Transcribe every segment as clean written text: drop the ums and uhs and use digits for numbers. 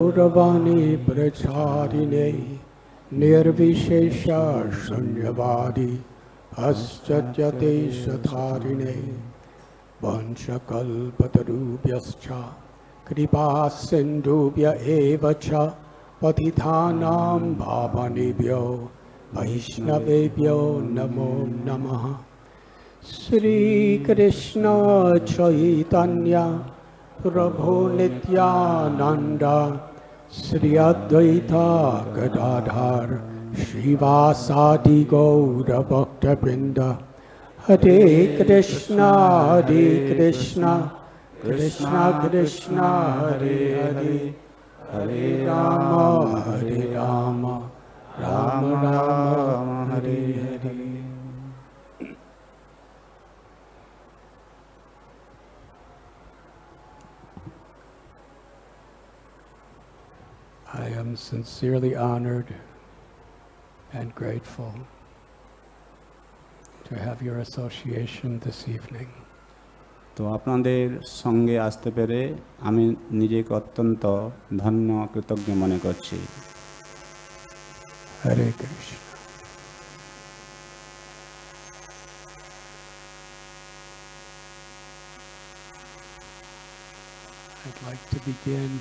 Mayapur Brahmachari Nirvishesha Shunyavadi Paschatya Shatharine Vanchakalpatarubhyascha Kripa Sindhubhya Evacha Patithanam Bhavanebhyo Vaishnavebhyo Namo Namaha. Sri Krishna Chaitanya Prabhu Nityananda Sri Advaita Gadadhar Srivasadi Gaura Bhakta Vrinda Hare Krishna Krishna Krishna Hare Hare Hare Rama Rama Rama Hare Hare. I am sincerely honored and grateful to have your association this evening. তো আপনাদের সঙ্গে আসতে পেরে আমি নিজেকে অত্যন্ত ধন্য কৃতজ্ঞ মনে করছি। Hare Krishna. I'd like to begin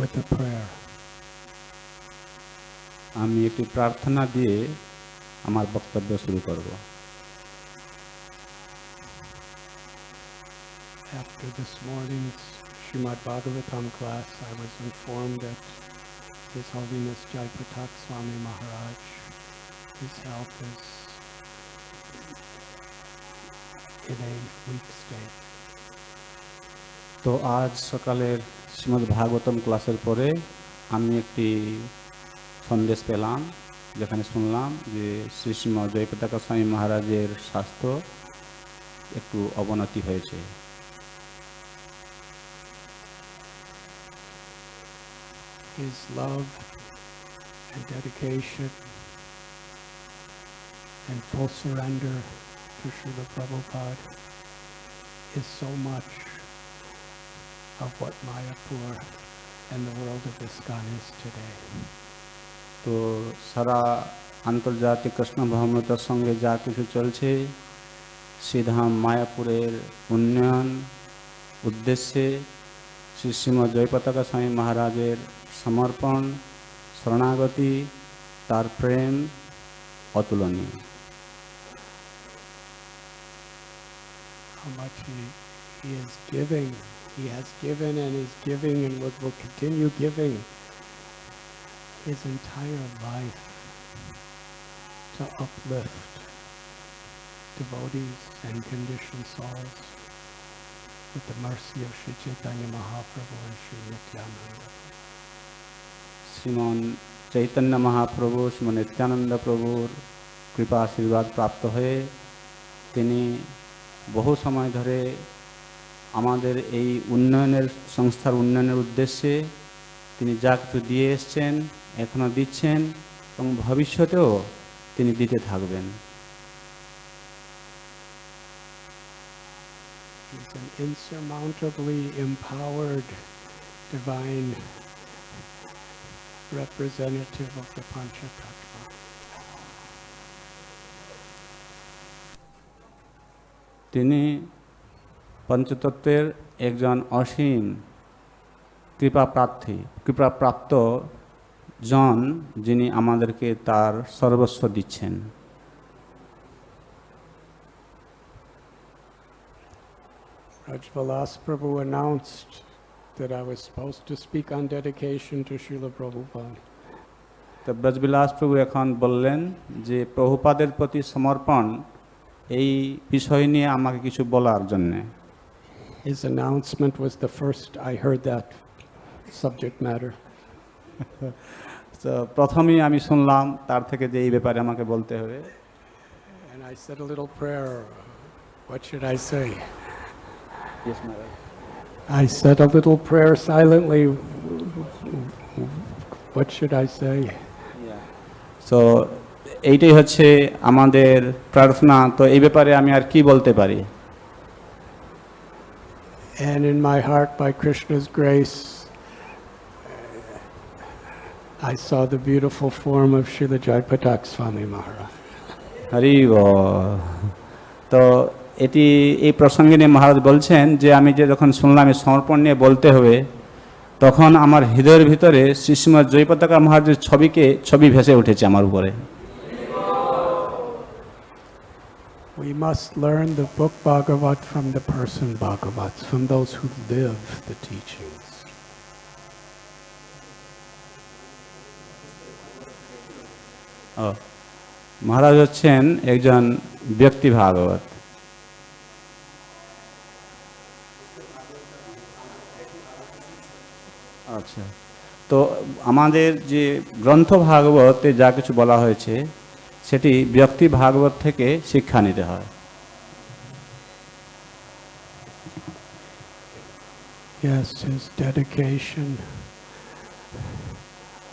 with a prayer. আমি একটি প্রার্থনা দিয়ে আমার বক্তব্য শুরু করব। After this morning's Srimad Bhagavatam class, I was informed that His Holiness Mayapur Swami Maharaj, his health is in a weak state. তো আজ সকালের শ্রীমদ্ ভাগবতম ক্লাসের পরে আমি একটি সন্দেশ পেলাম, যেখানে শুনলাম যে শ্রী শ্রীমৎ জয়প্রতাকা স্বামী মহারাজের স্বাস্থ্য একটু অবনতি হয়েছে। His love and dedication and full surrender to Srila Prabhupada is so much of what Mayapur and the world of ISKCON is today. তো সারা আন্তর্জাতিক কৃষ্ণ ভ্রমণতার সঙ্গে যা কিছু চলছে, শ্রীধাম মায়াপুরের উন্নয়ন উদ্দেশ্যে শ্রী শ্রীমৎ জয়প্রতাকা স্বামী মহারাজের সমর্পণ, শরণাগতি, তার প্রেম অতুলনীয়। How much he is giving, he has given and is giving and will continue giving his entire life to uplift devotees and conditioned souls with the mercy of Sri Chaitanya Mahaprabhu and Sri Nityananda. শ্রীমন চৈতন্য মহাপ্রভু, শ্রীমন নিত্যানন্দ প্রভুর কৃপা আশীর্বাদ প্রাপ্ত হয়ে তিনি বহু সময় ধরে আমাদের এই উন্নয়নের সংস্থার উন্নয়নের উদ্দেশ্যে তিনি যা কিছু দিয়ে এসছেন, এখনও দিচ্ছেন এবং ভবিষ্যতেও তিনি দিতে থাকবেন। He's an insurmountably empowered divine representative of the Panchatattva. তিনি পঞ্চতত্ত্বের একজন অসীম কৃপাপ্রাপ্ত জন, যিনি আমাদেরকে তার সর্বস্ব দিচ্ছেন। Rajvilas Prabhu announced that I was supposed to speak on dedication to Srila Prabhupada. তো ব্রজবিলাস প্রভু এখন বললেন যে প্রভুপাদের প্রতি সমর্পণ এই বিষয় নিয়ে আমাকে কিছু বলার জন্য। His announcement was the first I heard that subject matter. তো প্রথমেই আমি শুনলাম তার থেকে যে এই ব্যাপারে আমাকে বলতে হবে। And I said a little prayer. What should I say? Yes, Maharaj. I said a little prayer silently. What should I say? So এইটাই হচ্ছে আমাদের প্রার্থনা। তো এই ব্যাপারে আমি আর কি বলতে পারি? And in my heart, by Krishna's grace, I saw the beautiful form of Srila Radhanath Swami Maharaj. Hari বল। তো এটি এই প্রসঙ্গে নিয়ে মহারাজ বলছেন যে আমি যে যখন শুনলাম এই সমর্পণ নিয়ে বলতে হবে, তখন আমার হৃদয়ের ভিতরে শ্রী শ্রীমৎ জয়পতাকা মহারাজের ছবি ভেসে উঠেছে আমার উপরে। We must learn the book Bhagavat from the person Bhagavats, from those who live the teachings. মহারাজ হচ্ছেন একজন ব্যক্তি ভাগবত। আচ্ছা, তো আমাদের যে গ্রন্থ ভাগবতে যা কিছু বলা হয়েছে সেটি ব্যক্তি ভাগবত থেকে শিক্ষা নিতে হয়। Yes, his dedication,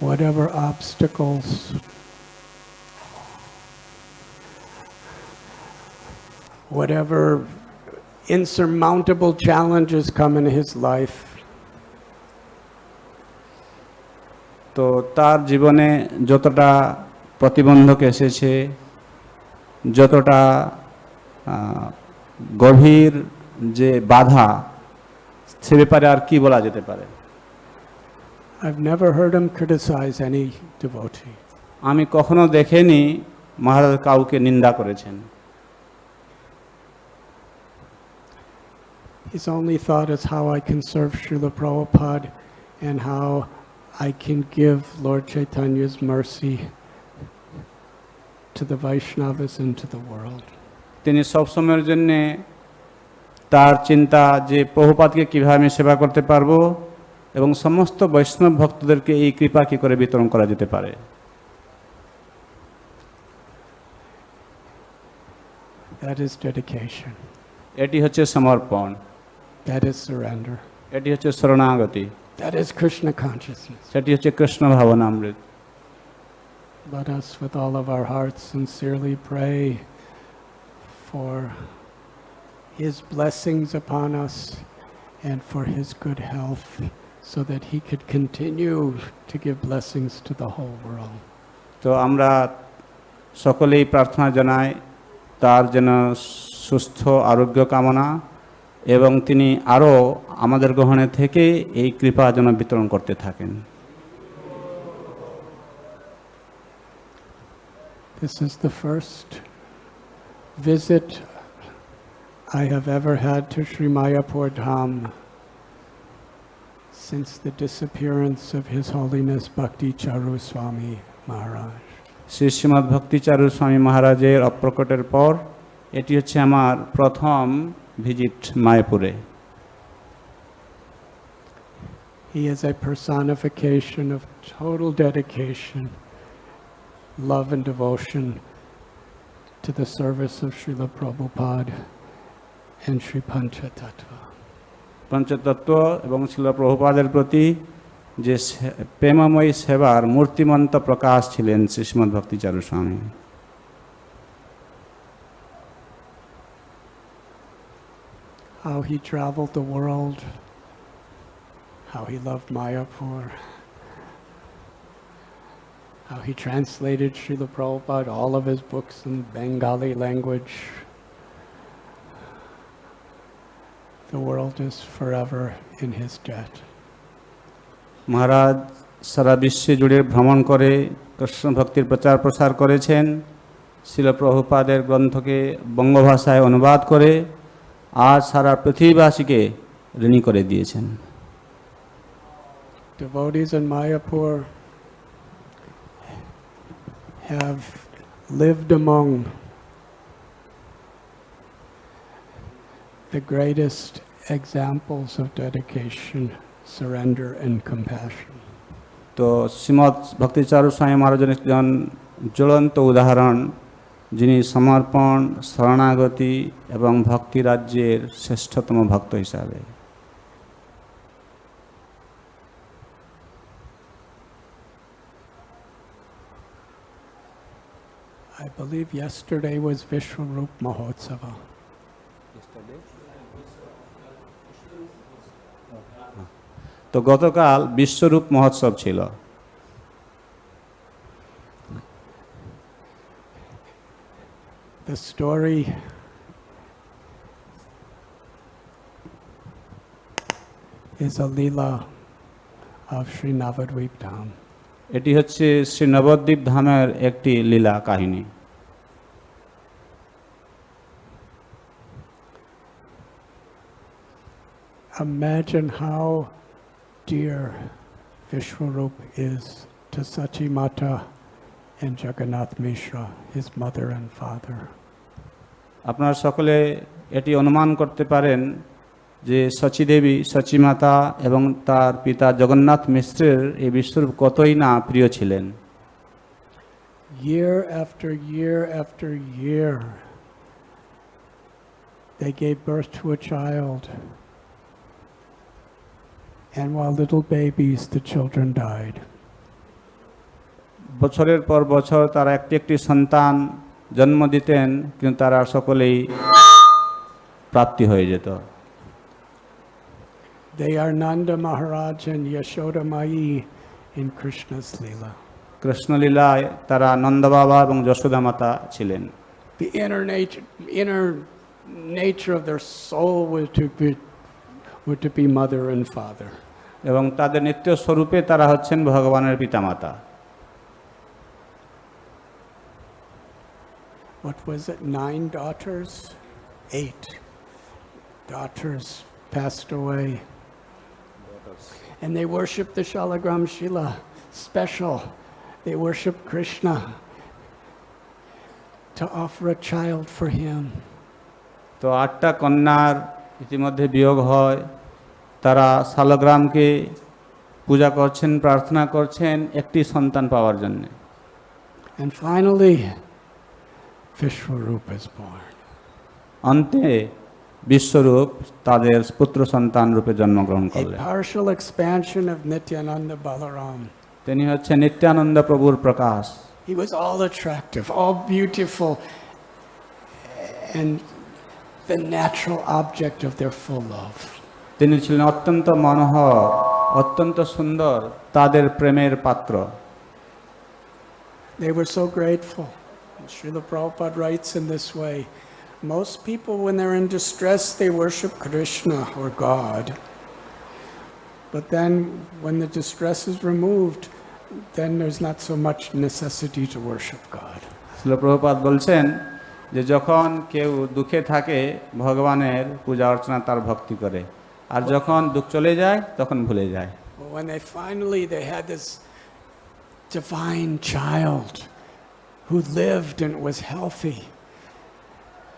whatever obstacles, whatever insurmountable challenges come in his life, তো তার জীবনে যতটা প্রতিবন্ধক এসেছে, যতটা গভীর যে বাধা, সে ব্যাপারে আর কি বলা যেতে পারে? I've never heard him criticize any devotee. আমি কখনো দেখিনি মহারাজ কাউকে নিন্দা করেছেন। His only thought is how I can serve Srila Prabhupada and how I can give Lord Chaitanya's mercy to the Vaishnavas and to the world. তিনি সবসময়ের জন্যে তার চিন্তা যে প্রভুপাদকে কীভাবে আমি সেবা করতে পারবো এবং সমস্ত বৈষ্ণব ভক্তদেরকে এই কৃপা কী করে বিতরণ করা যেতে পারে। That is dedication. এটি হচ্ছে সমর্পণ, That is surrender. এটি হচ্ছে শরণাগতি, That is Krishna consciousness. সেটি হচ্ছে Krishna ভাবনামৃত। Let us with all of our hearts sincerely pray for his blessings upon us and for his good health so that he could continue to give blessings to the whole world. তো আমরা সকলেই প্রার্থনা জানাই তার যেন সুস্থ আরোগ্য কামনা এবং তিনি আরও আমাদের গ্রহণে থেকে এই কৃপা যেন বিতরণ করতে থাকেন। This is the first visit I have ever had to Sri Mayapur Dham since the disappearance of His Holiness Bhakti Charu Swami Maharaj. Shri Srimat ভক্তি চারু স্বামী মহারাজের অপ্রকটের পর এটি হচ্ছে আমার প্রথম ভিজিট মায়াপুরে। He is a personification of total dedication, love and devotion to the service of Srila Prabhupada and Sri Panchatattva. পঞ্চতত্ত্ব এবং শিল প্রভুপাদের প্রতি যে প্রেমময়ী সেবার মূর্তিমন্ত প্রকাশ ছিলেন শ্রী শ্রীমৎ ভক্তি চারু স্বামী। How he traveled the world, how he loved Mayapur, how he translated Srila Prabhupada, all of his books in Bengali language. The world is forever in his debt. মহারাজ সারা বিশ্বে জুড়ে ভ্রমণ করে কৃষ্ণ ভক্তির প্রচার প্রসার করেছেন, শিল প্রভুপাদের গ্রন্থকে বঙ্গভাষায় অনুবাদ করে আজ সারা পৃথিবীবাসীকে ঋণী করে দিয়েছেন। Devotees in Mayapur have lived among the greatest examples of dedication, surrender and compassion. তো শ্রীমৎ ভক্তিচারু স্বামী মহারাজের একজন জ্বলন্ত উদাহরণ, যিনি সমর্পণ, শরণাগতি এবং ভক্তি রাজ্যের শ্রেষ্ঠতম ভক্ত হিসাবে। I believe yesterday was Vishwarup Mahotsava. তো গতকাল বিশ্বরূপ মহোৎসব ছিল। The story is a lila of Sri Navadvip Dham. এটি হচ্ছে শ্রী নবদ্বীপ ধামের একটি লীলা কাহিনী। Imagine how dear Vishwarup is to Sachi Mata and Jagannath Mishra, his mother and father. আপনারা সকলে এটি অনুমান করতে পারেন যে সচী দেবী, সচী মাতা এবং তার পিতা জগন্নাথ মিশ্রের এই বিশ্বরূপ কতই না প্রিয় ছিলেন। Year after year after year, they gave birth to a child. And while little babies, the children died. বছরের পর বছর তারা একটি একটি সন্তান জন্ম দিতেন, কিন্তু তারা সকলেই প্রাপ্তি হয়ে যেত। They are Nanda Maharaj and Yashoda Mai in Krishna's Leela. Krishna লীলায় তারা নন্দ বাবা এবং যশোদা মাতা ছিলেন। The inner nature of their soul were to be mother and father. এবং তাদের নিত্য স্বরূপে তারা হচ্ছেন ভগবানের পিতামাতা। What was it? 9 daughters? 8 daughters passed away. And they worshiped the Shalagram Shila special. They worshiped Krishna to offer a child for him. তো 8টা কন্যার ইতিমধ্যে বিয়োগ হয়, তারা শালগ্রামকে পূজা করছেন, প্রার্থনা করছেন একটি সন্তান পাওয়ার জন্য। And finally, Vishwarup is born. অন্তে বিশ্বরূপ তাদের পুত্র সন্তান রূপে জন্মগ্রহণ করলেন। A partial expansion of Nityananda Balaram. তিনি হচ্ছেন নিত্যানন্দ প্রভুর প্রকাশ। He was all attractive, all beautiful, and the natural object of their full love. তিনি ছিলেন অত্যন্ত মনোহর, অত্যন্ত সুন্দর, তাদের প্রেমের পাত্র। They were so grateful. And Srila Prabhupada writes in this way, most people when they're in distress, they worship Krishna or God. But then when the distress is removed, then there's not so much necessity to worship God. Srila Prabhupada বলছেন যে যখন কেউ দুঃখে থাকে ভগবানের পূজা অর্চনা তার ভক্তি করে, আর যখন দুঃখ চলে যায় তখন ভুলে যায়। When they had this divine child who lived and was healthy,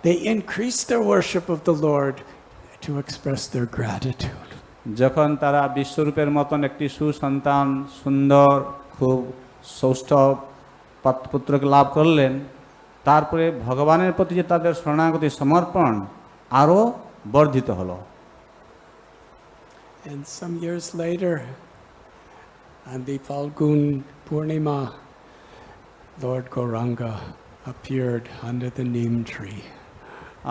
they increased their worship of the Lord to express their gratitude. যখন তারা বিশ্বরূপের মতন একটি সুসন্তান, সুন্দর, খুব সৌষ্ঠ পুত্রকে লাভ করলেন, তারপরে ভগবানের প্রতি যে তাদের শরণাগতি সমর্পণ আরও বর্ধিত হলো। And some years later, on the Falgun Purnima, Lord Gauranga appeared under the neem tree.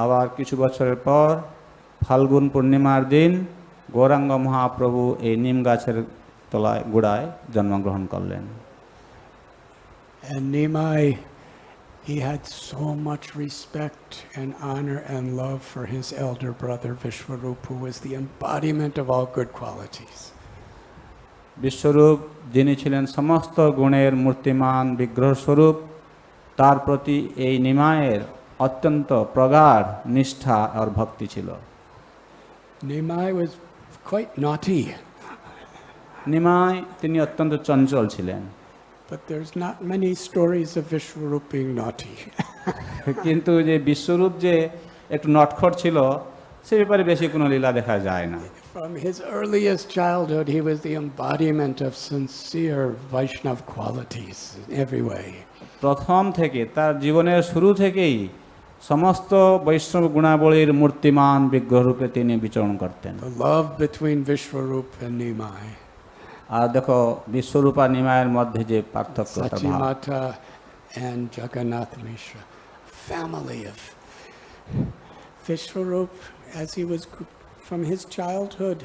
আবার কিছু বছরের পর ফাল্গুন পূর্ণিমার দিন গৌরাঙ্গ মহাপ্রভু এই নিম গাছের তলায় গোড়ায় জন্মগ্রহণ করলেন। And Nimai, he had so much respect and honor and love for his elder brother Vishwarup, who was the embodiment of all good qualities. বিশ্বরূপ যিনি ছিলেন সমস্ত গুণের মূর্তিমান বিগ্রহ স্বরূপ, তার প্রতি এই নিমায়ের অত্যন্ত প্রগাঢ় নিষ্ঠা আর ভক্তি ছিল। Nimai was quite naughty. Nimai তিনি অত্যন্ত চঞ্চল ছিলেন। But there's not many stories of Vishwarup being naughty. কিন্তু যে বিশ্বরূপ যে একটু নটখট ছিল সে ব্যাপারে বেশি কোনো লীলা দেখা যায় না। From his earliest childhood, he was the embodiment of sincere Vaishnav qualities in every way. প্রথম থেকে তার জীবনের শুরু থেকেই সমস্ত বৈষ্ণব গুণাবলীর মূর্তিমান বিগ্রহরূপে তিনি বিচরণ করতেন। The love between Vishwarup and Nimai. আর দেখো বিশ্বরূপ আর নিমায়ের মধ্যে যে পার্থক্য, Sachimata and Jagannath Mishra, family of Vishwarup, as he was from his childhood,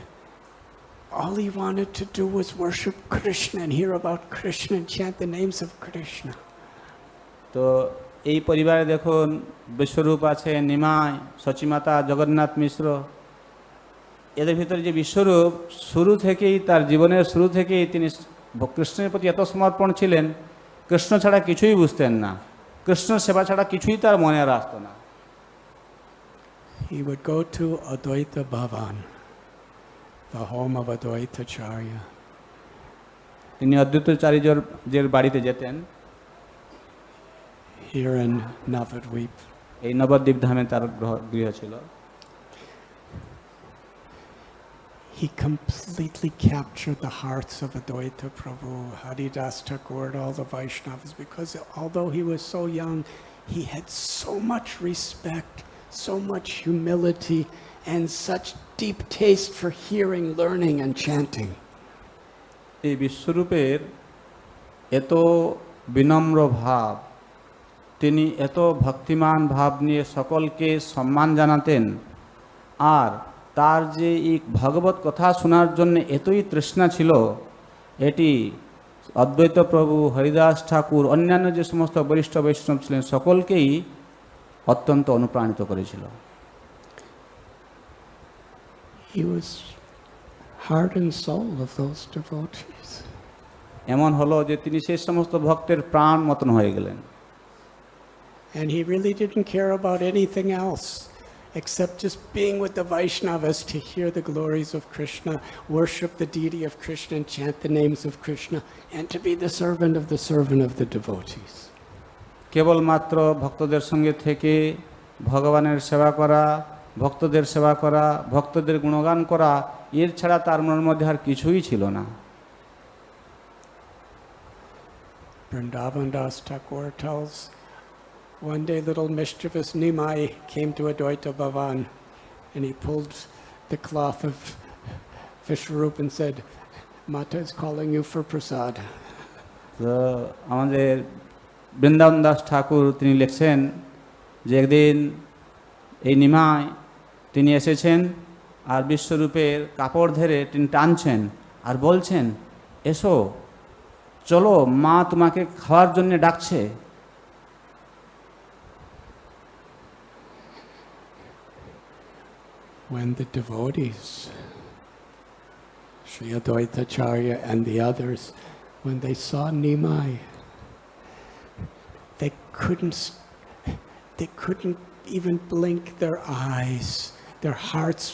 all he wanted to do was worship Krishna and hear about Krishna and chant the names of Krishna. তো এই পরিবারে দেখুন বিশ্বরূপ আছে, নিমাই, সচিমাতা, জগন্নাথ মিশ্র, এদের ভিতরে যে বিশ্বরূপ শুরু থেকেই তার জীবনের শুরু থেকেই তিনি কৃষ্ণের প্রতি এত সমর্পণ ছিলেন, কৃষ্ণ ছাড়া কিছুই বুঝতেন না, কৃষ্ণ সেবা ছাড়া কিছুই তার মনে আর আসতো না। He would go to Advaita Bhavan, the home of Advaitacharya. তিনি অদ্বৈতাচার্যের বাড়িতে যেতেন, Here in Navadvip. এই নবদ্বীপ ধামে তার গৃহ ছিল। He completely captured the hearts of Advaita Prabhu, Haridas Thakur, and all the Vaishnavas, because although he was so young, he had so much respect, so much humility, and such deep taste for hearing, learning, and chanting. এই বিশ্বরূপের এত বিনম্র ভাব, তিনি এত ভক্তিমান ভাব নিয়ে সকলকে সম্মান জানাতেন, আর তার যে এই ভগবত কথা শোনার জন্য এতই তৃষ্ণা ছিল, এটি অদ্বৈত প্রভু, হরিদাস ঠাকুর, অন্যান্য যে সমস্ত বরিষ্ঠ বৈষ্ণব ছিলেন সকলকেই অত্যন্ত অনুপ্রাণিত করেছিল। He was heart and soul of those devotees. এমন হলো যে তিনি সেই সমস্ত ভক্তের প্রাণ মতন হয়ে গেলেন। And he really didn't care about anything else except just being with the Vaishnavas to hear the glories of Krishna, worship the deity of Krishna, and chant the names of Krishna, and to be the servant of the devotees. কেবলমাত্র ভক্তদের সঙ্গে থেকে ভগবানের সেবা করা, ভক্তদের সেবা করা, ভক্তদের গুণগান করা, এর ছাড়া তার মনের মধ্যে আর কিছুই ছিল না। Vrindavan Das Thakur tells, one day little mischievous Nimai came to Advaita Bhavan and he pulled the cloth of Vishwarup and said, Mata is calling you for prasad. তো আমাদের বৃন্দাবন দাস ঠাকুর তিনি লিখছেন যে একদিন এই নিমাই তিনি এসেছেন আর বিশ্বরূপের কাপড় ধরে তিনি টানছেন আর বলছেন, এসো চলো, মা তোমাকে খাওয়ার জন্য ডাকছে। When the devotees, Sri Advaitacharya and the others, when they saw Nimai, they couldn't even blink their eyes. Their hearts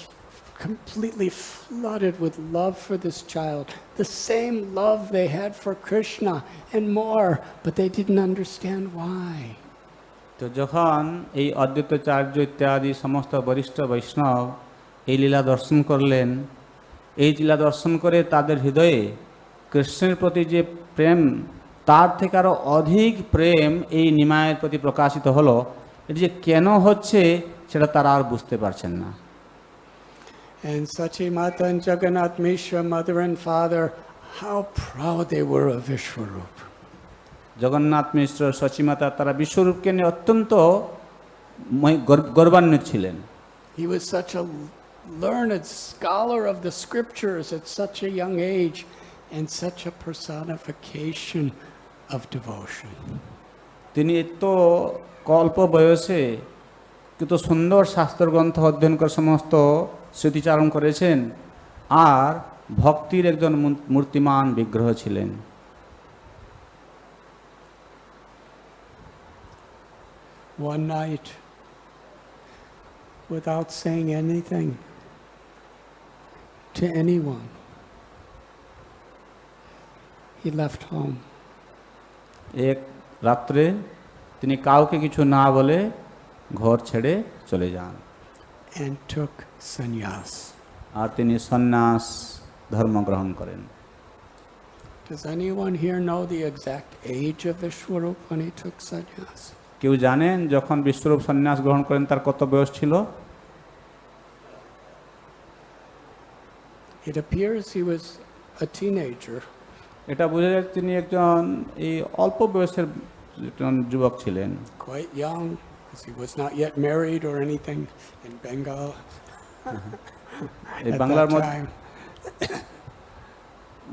completely flooded with love for this child, the same love they had for Krishna and more, but they didn't understand why. তো যখন এই অদ্বৈতাচার্য ইত্যাদি সমস্ত বরিষ্ঠ বৈষ্ণব এই লীলা দর্শন করলেন, এই লীলা দর্শন করে তাদের হৃদয়ে কৃষ্ণের প্রতি যে প্রেম, তার থেকে আরও অধিক প্রেম এই নিমায়ের প্রতি প্রকাশিত হলো, এটি যে কেন হচ্ছে সেটা তারা আর বুঝতে পারছেন না। And Sachi Mata and Jagannath Mishra, mother and father, how proud they were of Vishwarup. Jagannath মিশ্র, সচিমাতা, তারা বিশ্বরূপকে নিয়ে অত্যন্ত গর্বান্বিত ছিলেন। He was such a learned scholar of the scriptures at such a young age and such a personification of devotion. তিনি এত অল্প বয়সে কিন্তু সুন্দর শাস্ত্রগ্রন্থ অধ্যয়ন করে সমস্ত স্মৃতিচারণ করেছেন, আর ভক্তির একজন মূর্তিমান বিগ্রহ ছিলেন। One night, without saying anything to anyone, he left home. এক রাত্রে তিনি কাউকে কিছু না বলে ঘর ছেড়ে চলে যান and took sannyas. আর তিনি সন্ন্যাস ধর্ম গ্রহণ করেন। Does anyone here know the exact age of Vishwarup when he took sannyas? কেউ জানেন যখন বিশ্বরূপ সন্ন্যাস গ্রহণ করেন তার কত বয়স ছিল? It appears he was a teenager. এটা বোঝা যায় তিনি একজন এই অল্প বয়সের একজন যুবক ছিলেন। Quite young, because he was not yet married or anything in Bengal. এই বাংলার মধ্যে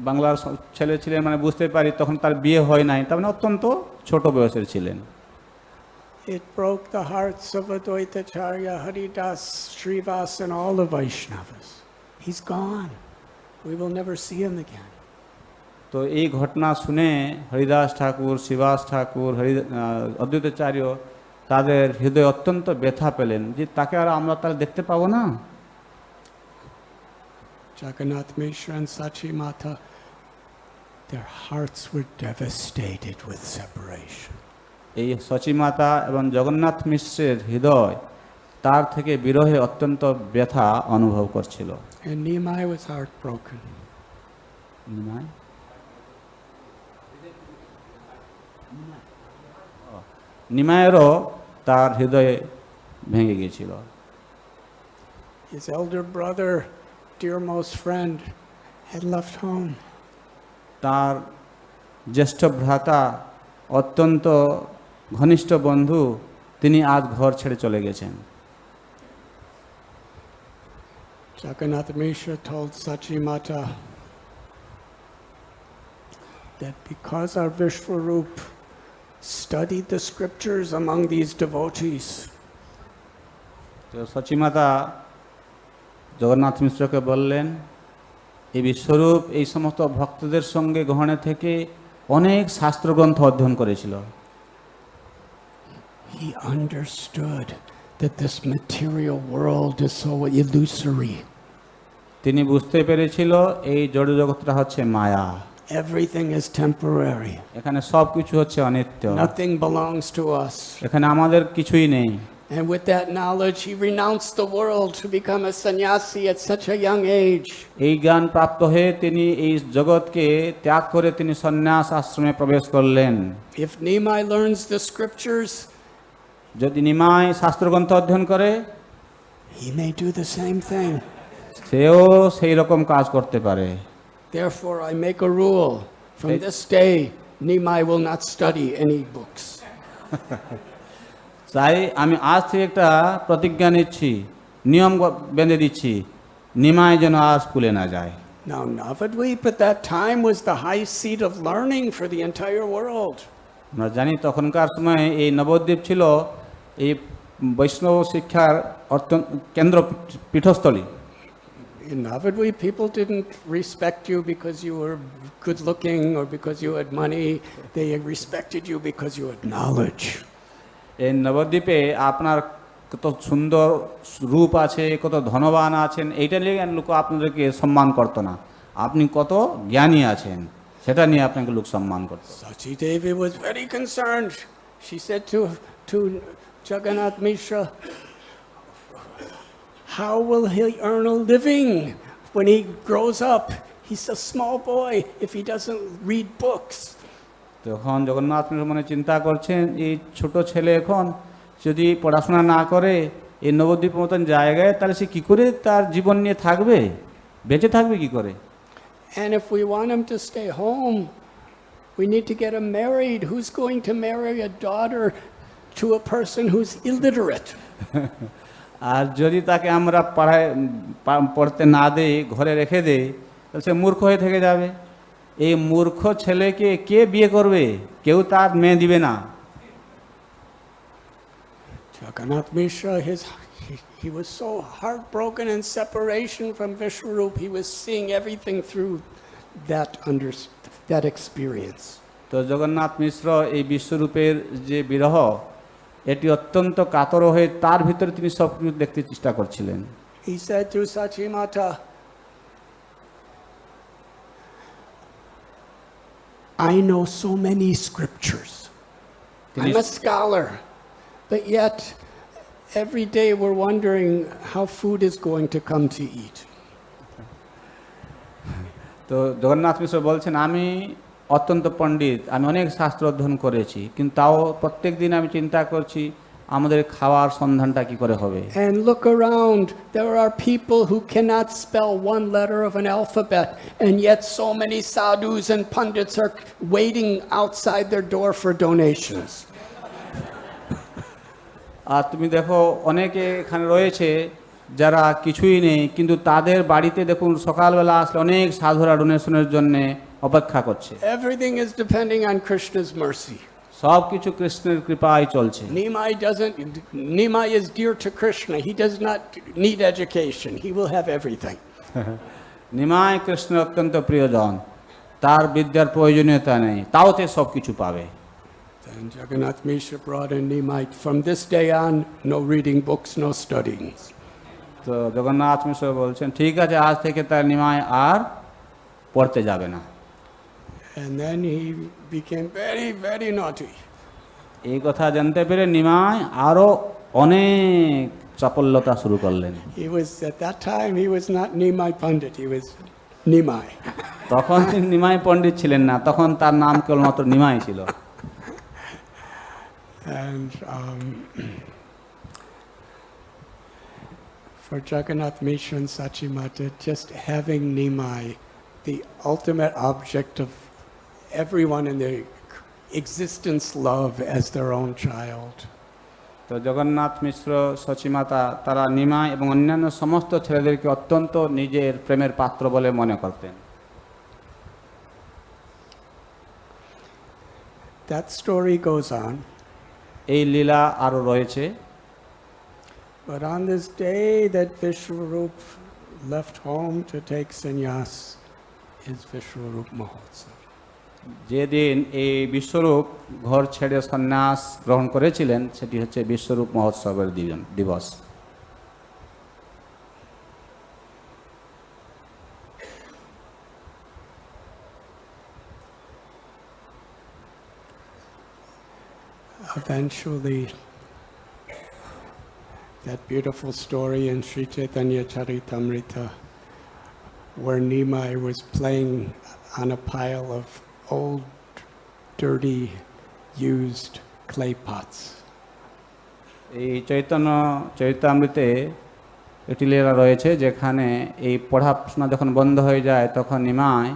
বাংলার ছেলে ছিলেন মানে বুঝতে পারি তখন তার বিয়ে হয় নাই, তার মানে অত্যন্ত ছোট বয়সের ছিলেন। It broke the hearts of Advaitacharya, Haridas, Srivas, and all the Vaishnavas. He's gone. We will never see him again. তো এই ঘটনা শুনে হরিদাস ঠাকুর, শ্রীবাস ঠাকুর, অদ্বৈতাচার্য তাদের হৃদয়ে অত্যন্ত ব্যথা পেলেন যে তাকে আর আমরা তার দেখতে পাবো না। Jagannath Mishra and Sachi Mata, their hearts were devastated with separation. এই সচিমাতা এবং জগন্নাথ মিশ্রের হৃদয় তার থেকে বিরহে অত্যন্ত ব্যথা অনুভব করছিল। And Nimai was heartbroken. নিমায়েরও তার হৃদয়ে ভেঙে গিয়েছিল। His elder brother, dearmost friend, had left home. তার জ্যেষ্ঠ ভ্রাতা, অত্যন্ত ঘনিষ্ঠ বন্ধু, তিনি আজ ঘর ছেড়ে চলে গেছেন। Jagannath Mishra told Sachi Mata that because our Vishwarup studied the scriptures among these devotees, তো সচিমাতা জগন্নাথ মিশ্রকে বললেন, এই বিশ্বরূপ এই সমস্ত ভক্তদের সঙ্গে গ্রহণে থেকে অনেক শাস্ত্রগ্রন্থ অধ্যয়ন করেছিল। He understood that this material world is so illusory. তিনি বুঝতে পেরেছিল এই জড় জগৎটা হচ্ছে মায়া। Everything is temporary. এখানে সব কিছু হচ্ছে অনিত্য। Nothing belongs to us. এখানে আমাদের কিছুই নেই। And with that knowledge, he renounced the world to become a sannyasi at such a young age. এই জ্ঞান প্রাপ্ত হয়ে তিনি এই জগৎকে ত্যাগ করে তিনি সন্ন্যাস আশ্রমে প্রবেশ করলেন। If Nimai learns the scriptures, যদি নিমাই শাস্ত্রগ্রন্থ অধ্যয়ন করে, he may do the same thing. সেও সেই রকম কাজ করতে পারে। Therefore, I make a rule. From this day, Nimai will not study any books. তাই আমি আজ থেকে একটা প্রতিজ্ঞা নিচ্ছি, নিয়ম বেঁধে দিচ্ছি, নিমাই যেন আর স্কুলে না যায়। Now, Navadvip at that time was the high seat of learning for the entire world. আমরা জানি তখনকার সময় এই নবদ্বীপ ছিল এই বৈষ্ণব শিক্ষার কেন্দ্র, পীঠস্থলী। In Navadvip, people didn't respect you because you were good looking or because you had money. They respected you because you had knowledge. এই নবদ্বীপে আপনার কত সুন্দর রূপ আছে, কত ধনবান আছেন, এইটা নিয়ে লোক আপনাদেরকে সম্মান করতো না। আপনি কত জ্ঞানী আছেন সেটা নিয়ে আপনাকে লোক সম্মান করত। Sachi Devi was very concerned. She said to Jagannath Mishra, how will he earn a living when he grows up? He's a small boy if he doesn't read books. তখন জগন্নাথ মিশ্র মনে চিন্তা করছেন, এই ছোট ছেলে এখন যদি পড়াশোনা না করে এই নবদ্বীপ মতন জায়গায়, তাহলে সে কী করে তার জীবন নিয়ে থাকবে, বেঁচে থাকবে কী করে? And if we want him to stay home, we need to get him married. Who's going to marry a daughter to a person who's illiterate? আর যদি তাকে আমরা পড়তে না দেই, ঘরে রেখে দেই, তাহলে সে মূর্খ হয়ে থেকে যাবে। এই মূর্খ ছেলেকে কে বিয়ে করবে? কেউ তার মেয়ে দিবে না। Jagannath Mishra, he was so heartbroken in separation from Vishwarup. He was seeing everything through that experience. তো জগন্নাথ মিশ্র এই বিশ্বরূপের যে বিরহ, এটি অত্যন্ত কাতর হয়ে তার ভিতরে তিনি সব কিছু দেখতে চেষ্টা করছিলেন। He said to Sachi Mata, I know so many scriptures. I'm a scholar, but yet every day we're wondering how food is going to come to eat. তো জগন্নাথ মিশ্র বলছেন, আমি অত্যন্ত পণ্ডিত, আমি অনেক শাস্ত্র অধ্যয়ন করেছি, কিন্তু তাও প্রত্যেক দিন আমি চিন্তা করছি আমাদের খাওয়ার সন্ধানটা কি করে হবে। And look around, there are people who cannot spell one letter of an alphabet, and yet so many sadhus and pundits are waiting outside their door for donations. আর তুমি দেখো অনেকে এখানে রয়েছে যারা কিছুই নেই, কিন্তু তাদের বাড়িতে দেখুন সকালবেলা আসলে অনেক সাধুরা ডোনেশনের জন্য অপেক্ষা করছে। Everything is depending on Krishna's mercy. সব কিছু কৃষ্ণের কৃপায় চলছে। Nimai is dear to Krishna. He does not need education. He will have everything. Nimai কৃষ্ণের অত্যন্ত প্রিয়জন, তার বিদ্যার প্রয়োজনীয়তা নেই, তাও তে সব কিছু পাবে। Then Jagannath Mishra brought in Nimai. From this day on, no reading books, no studying. তো জগন্নাথ মিশ্র বলছেন ঠিক আছে, আজ থেকে তার নিমাই আর পড়তে যাবে না। And then he became very, very naughty. এই কথা জানতে পেরে নিমাই আরো অনেক চাপল্যতা শুরু করলেন। He was, at that time, he was not Nimai Pandit, he was Nimai. তখন তিনি নিমাই পণ্ডিত ছিলেন না, তখন তার নাম কেবলমাত্র নিমাই ছিল। And for Jagannath Mishra and Sachimata, just having Nimai, the ultimate object of everyone in their existence, love as their own child. তো জগন্নাথ মিশ্র, সচিমাতা, তারা নিমাই এবং অন্যান্য সমস্ত ছেলেদেরকে অত্যন্ত নিজের প্রেমের পাত্র বলে মনে করতেন। That story goes on. এই লীলা আরো রয়েছে। But on this day that Vishwarup left home to take sannyas is Vishwarup Mahotsav. যেদিন এই বিশ্বরূপ ঘর ছেড়ে সন্ন্যাস গ্রহণ করেছিলেন, সেটি হচ্ছে বিশ্বরূপ মহোৎসবের দিবস। Eventually, that beautiful story in Sri Chaitanya Charitamrita, where Nimai was playing on a pile of old, dirty, used clay pots. এই চৈতন্য চরিতামৃতে একটি লীলা রয়েছে, যেখানে এই পড়াশোনা যখন বন্ধ হয়ে যায়, তখন নিমাই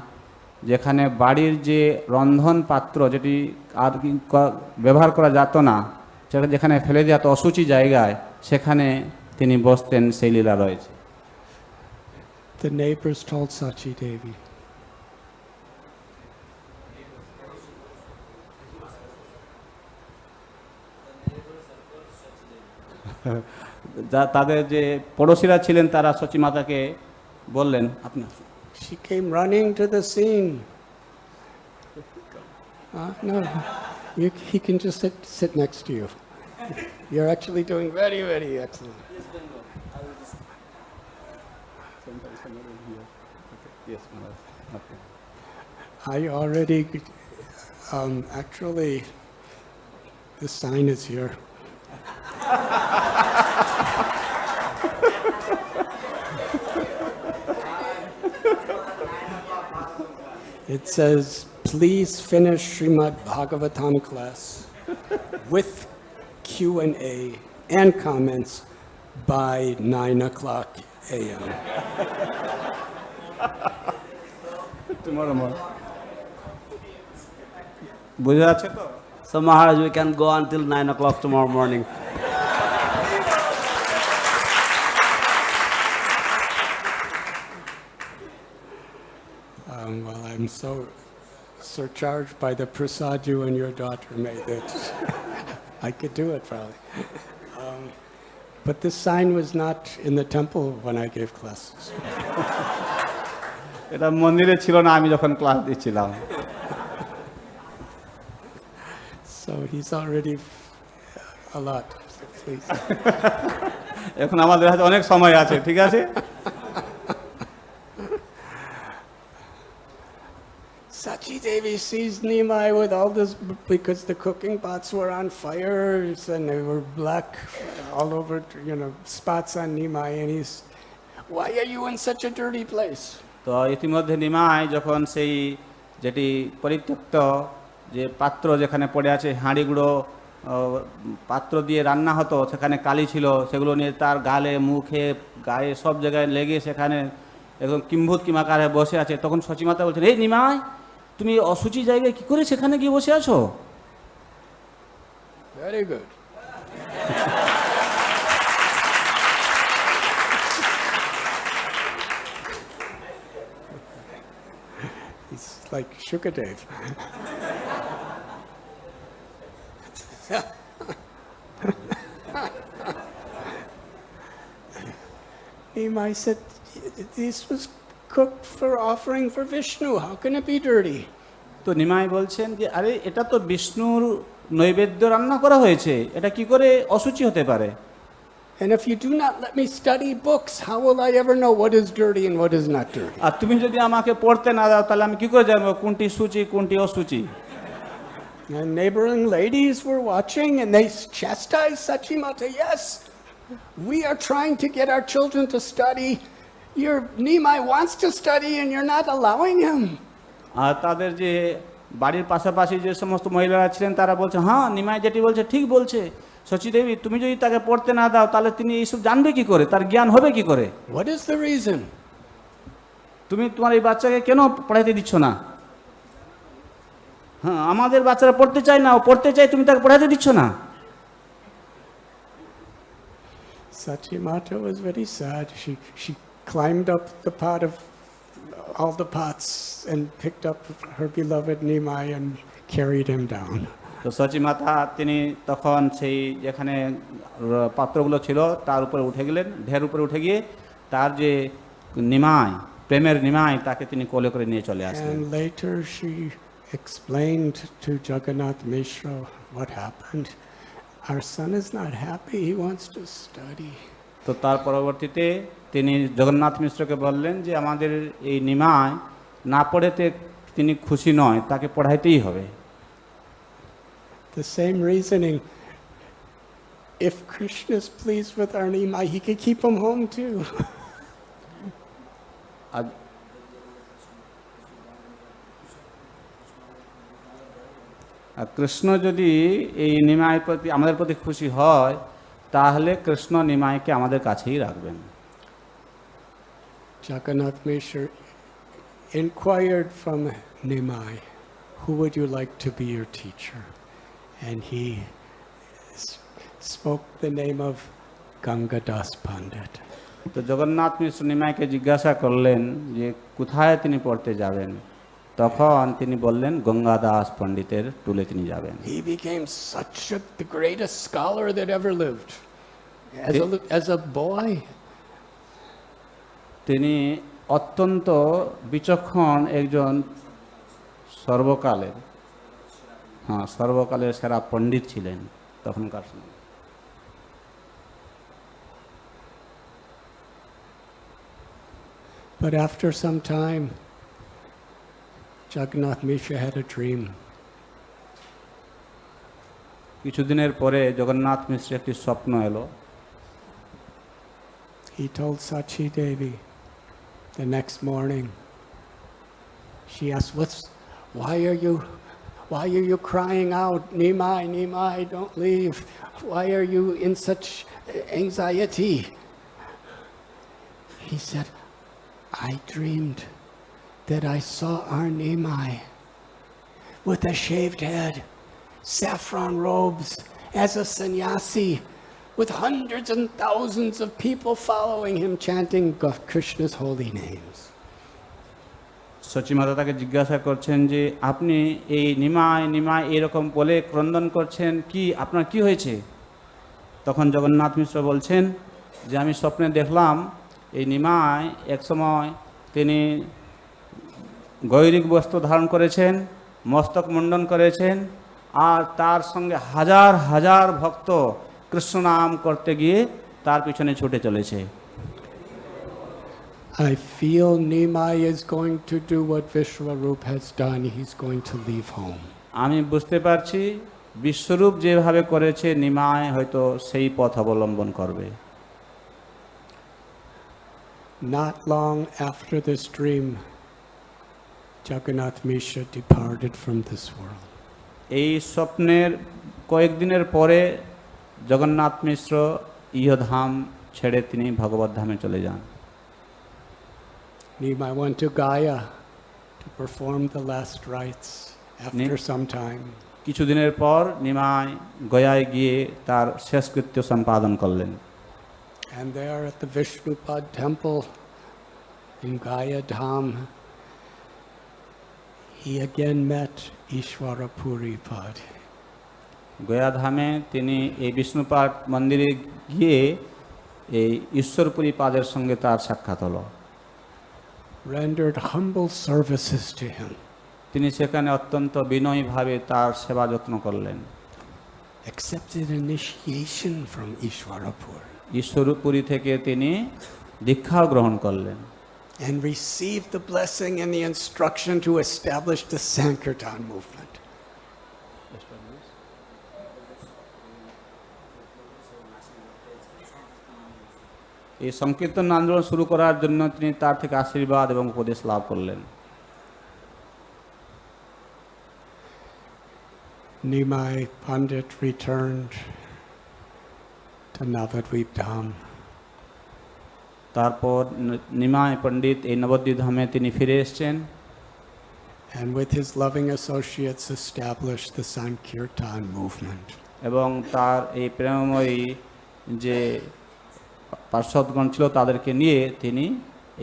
যেখানে বাড়ির যে রন্ধন পাত্র, যেটি আর ব্যবহার করা যেত না, সেটা যেখানে ফেলে দেওয়া তো অসুচি জায়গায়, সেখানে তিনি বসতেন, সেই লীলা রয়েছে। The neighbors told Sachi Devi, তাদের যে পড়োশিরা ছিলেন, তারা সচিমাতাকে বললেন, আপনি she came running to the scene. No, he can just sit next to you. You're actually doing very, very excellent. I already, actually, the sign is here. It says, please finish Srimad Bhagavatam class with Q&A and comments by 9 o'clock a.m. Tomorrow morning. বুঝা যাচ্ছে তো? So Maharaj, we can go until 9 o'clock tomorrow morning. Well, I'm so surcharged by the prasad you and your daughter made that I could do it probably. But this sign was not in the temple when I gave classes. এটা মন্দিরে ছিল না আমি যখন class দিচ্ছিলাম। So he's already a lot. Please. এখন আমাদের হাতে অনেক সময় আছে, ঠিক আছে? Sachi Devi sees Nimai with all this, because the cooking pots were on fires and they were black all over, spots on Nimai, and he's, why are you in such a dirty place? তো ইতিমধ্যে নিমাই যখন সেই যেটি পরিত্যক্ত যে পাত্র যেখানে পড়ে আছে, হাঁড়িগুলো পাত্র দিয়ে রান্না হতো, সেখানে কালি ছিল, সেগুলো নিয়ে তার গালে, মুখে, গায়ে সব জায়গায় লেগে সেখানে একদম কিম্ভূত কিমাকারে বসে আছে, তখন সচিমাতা বলছেন, এই নিমাই, তুমি অসুচি জায়গায় কি করে সেখানে গিয়ে বসে আছো? Very good. like Shukadev. Nimai said, this was cooked for offering for Vishnu. How can it be dirty? তো নিমাই বলছেন যে আরে এটা তো বিষ্ণুর নৈবেদ্য রান্না করা হয়েছে, এটা কি করে অশুচি হতে পারে? And if you do not let me study books, how will I ever know what is dirty and what is not dirty? আর তুমি যদি আমাকে পড়তে না দাও তাহলে আমি কি করে জানবো কোনটি সূচি কোনটি অশুচি? And neighboring ladies were watching and they chastised Sachimata. Yes, we are trying to get our children to study. Your Nimai wants to study and you're not allowing him. আর তাদের যে বাড়ির পাশাপাশি যে সমস্ত মহিলারা ছিলেন তারা বলছে হ্যাঁ নিমাই যেটি বলছে ঠিক বলছে, শচী দেবী তুমি যদি তাকে পড়তে না দাও তাহলে তিনি এইসব জানবে কি করে, তার জ্ঞান হবে কি করে? What is the reason? তুমি তোমার এই বাচ্চাকে কেন পড়াইতে দিচ্ছ না? হ্যাঁ আমাদের বাচ্চারা পড়তে চায় না, ও পড়তে চায়, তুমি তাকে পড়াইতে দিচ্ছ না। Sachimata was very sad. She climbed up the pot of all the pots and picked up her beloved Nimai and carried him down. তো সচী মাতা তিনি তখন সেই যেখানে পাত্রগুলো ছিল তার উপরে উঠে গেলেন, ঢের উপরে উঠে গিয়ে তার যে নিমাই, প্রেমের নিমাই, তাকে তিনি কোলে করে নিয়ে চলে আসলেন। And later she explained to Jagannath Mishra what happened. Our son is not happy, he wants to study. তো তার পরবর্তীতে তিনি জগন্নাথ মিশ্রকে বললেন যে আমাদের এই নিমাই না পড়েতে তিনি খুশি নয়, তাকে পড়াইতেই হবে। The same reasoning. If Krishna is pleased with our Nimai, he could keep him home too. আর কৃষ্ণ যদি এই নিমাই প্রতি আমাদের প্রতি খুশি হয় তাহলে কৃষ্ণ নিমাইকে আমাদের কাছেই রাখবেন। Jagannath Mishra inquired from Nimai, who would you like to be your teacher? And he spoke the name of Gangadas Pandit. তো জগন্নাথ মিশ্র নিমাইকে জিজ্ঞাসা করলেন যে কোথায় তিনি পড়তে যাবেন, তখন তিনি বললেন গঙ্গাদাস পণ্ডিতের টুলে তিনি যাবেন। He became such the greatest scholar that ever lived. As a boy, তিনি অত্যন্ত বিচক্ষণ একজন সর্বকালের সেরা পণ্ডিত ছিলেন তখনকার সময়। But after some time, Jagannath Mishra had a dream. কিছুদিনের পরে জগন্নাথ মিশ্র একটি স্বপ্ন এলো। He told Sachi Devi the next morning. She asked, why are you crying out, Nimai, Nimai, don't leave. Why are you in such anxiety? He said, I dreamed that I saw our Nimai with a shaved head, saffron robes, as a sannyasi, with hundreds and thousands of people following him, chanting Krishna's holy names. সচী মাতা তাকে জিজ্ঞাসা করছেন যে আপনি এই নিমাই নিমাই এরকম বলে ক্রন্দন করছেন, কি আপনার কি হয়েছে? তখন জগন্নাথ মিশ্র বলছেন যে আমি স্বপ্নে দেখলাম এই নিমাই একসময় তিনি গৈরিক বস্ত্র ধারণ করেছেন, মস্তক মুন্ডন করেছেন, আর তার সঙ্গে হাজার হাজার ভক্ত কৃষ্ণ নাম করতে গিয়ে তার পিছনে ছুটে চলেছে। I feel Nimai is going to do what Vishwarup has done. He's going to leave home. আমি বুঝতে পারছি বিশ্বরূপ যেভাবে করেছে নিমাই হয়তো সেই পথ অবলম্বন করবে। Not long after this dream, Jagannath Mishra departed from this world. এই স্বপ্নের কয়েকদিনের পরে জগন্নাথ মিশ্র ইহধাম ছেড়ে তিনি ভগবত ধামে চলে যান। Nimai went to Gaya to perform the last rites after some time. কিছুদিনের পর নিমাই গয়ায় গিয়ে তার শেষকৃত্য সম্পাদন করলেন। And there at the Vishnupad temple in Gaya Dham, he again met Ishvara Puri Pad. Gaya ধামে তিনি এই বিষ্ণুপাদ মন্দিরে গিয়ে এই ঈশ্বরপুরী পাদের সঙ্গে তার সাক্ষাৎ হলো। Rendered humble services to him. তিনি সেখানে অত্যন্ত বিনয়ীভাবে তার সেবা যত্ন করলেন। Accepted initiation from Ishwarapur. Ishwar Puri থেকে তিনি দীক্ষাও গ্রহণ করলেন। And received the blessing and the instruction to establish the Sankirtan movement. এই সংকীর্তন আন্দোলন শুরু করার জন্য তিনি তার থেকে আশীর্বাদ এবং উপদেশ লাভ করলেন। Nimai Pandit returned to Navadvip Dham. তারপর নিমাই পণ্ডিত এই নবদ্বীপ ধামে তিনি ফিরে এসেছেন। And with his loving associates established the Sankirtan movement. এবং তার এই প্রেমময়ী যে পার্শ্বদগণ ছিল তাদেরকে নিয়ে তিনি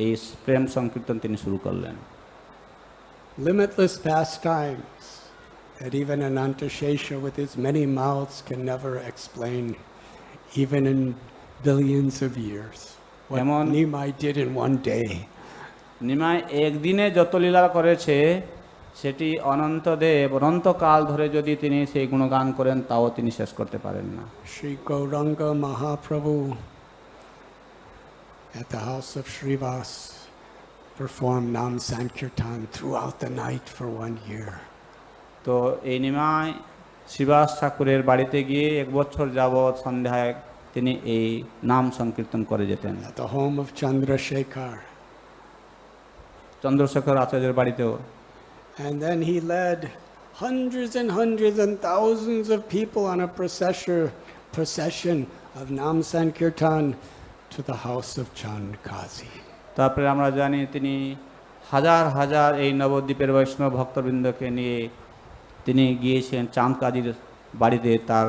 এই প্রেম সংকীর্তন তিনি শুরু করলেন। Limitless pastimes that even Anantashesha with his many mouths can never explain, even in billions of years. What Nimai did in one day. Nimai একদিনে যত লীলা করেছে সেটি অনন্তদেব অনন্তকাল ধরে যদি তিনি সেই গুণগান করেন তাও তিনি শেষ করতে পারেন না। Sri Gauranga Mahaprabhu at the house of Srivas performed Nam Sankirtan throughout the night for 1 year. তো এই নিমাই শ্রীবাস ঠাকুরের বাড়িতে গিয়ে 1 বছর যাবৎ সন্ধ্যায় তিনি এই নাম সংকীর্তন করে যেতেন। At the home of Chandrasekhar. Chandrashekhar আচার্যের বাড়িতেও। And then he led hundreds and thousands of people on a procession of Nam Sankirtan to the house of Chand Kazi. তারপরে আমরা জানি তিনি হাজার হাজার এই নবদ্বীপের বৈষ্ণব ভক্তবৃন্দকে নিয়ে তিনি গিয়েছেন চাঁদ কাজীর বাড়িতে তার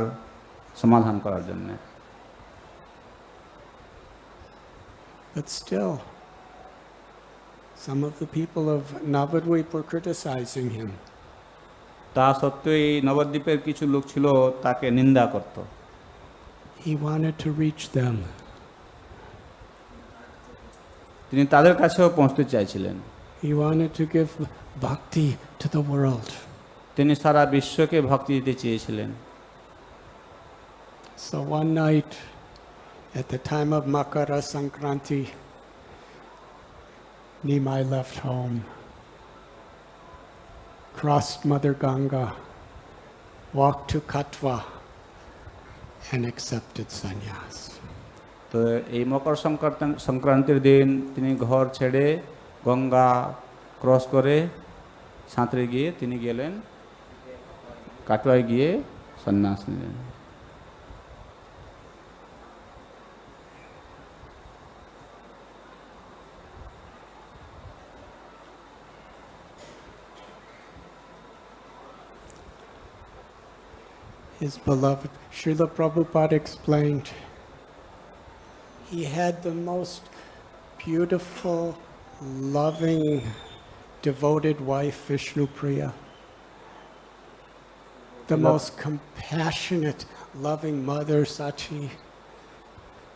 সমাধান করার জন্য। But still, some of the people of Navadvip were criticizing him. তা সত্ত্বেও এই নবদ্বীপের কিছু লোক ছিল তাকে নিন্দা করত। He wanted to reach them. তিনি তাদের কাছেও পৌঁছতে চাইছিলেন। He wanted to give bhakti to the world. তিনি সারা বিশ্বকে ভক্তি দিতে চেয়েছিলেন। So one night, at the time of Makara Sankranti, Nimai left home, crossed Mother Ganga, walked to Katwa, and accepted sannyas. তো এই মকর সংক্রান্তির দিন তিনি ঘর ছেড়ে গঙ্গা ক্রস করে সাঁতরে গিয়ে তিনি গেলেন কাটোয়ায় গিয়ে সন্ন্যাস নিলেন। His beloved Srila Prabhupada explained, he had the most beautiful, loving, devoted wife, Vishnu Priya. The most compassionate, loving mother, Sachi.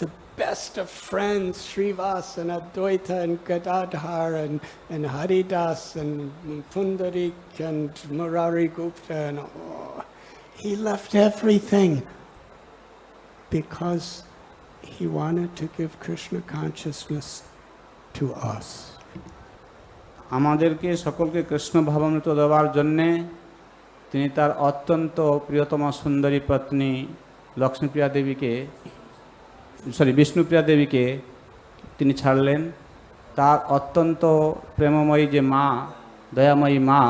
The best of friends, Srivas and Advaita and Gadadhar and Haridas and Pundarik and Murari Gupta. And he left everything because he wanted to give Krishna consciousness to us. আমাদেরকে সকলকে কৃষ্ণ ভাবামৃত দেওয়ার জন্যে তিনি তার অত্যন্ত প্রিয়তমা সুন্দরী পত্নী লক্ষ্মীপ্রিয়া দেবীকে বিষ্ণুপ্রিয়া দেবীকে তিনি ছাড়লেন। তার অত্যন্ত প্রেমময়ী যে মা, দয়াময়ী মা,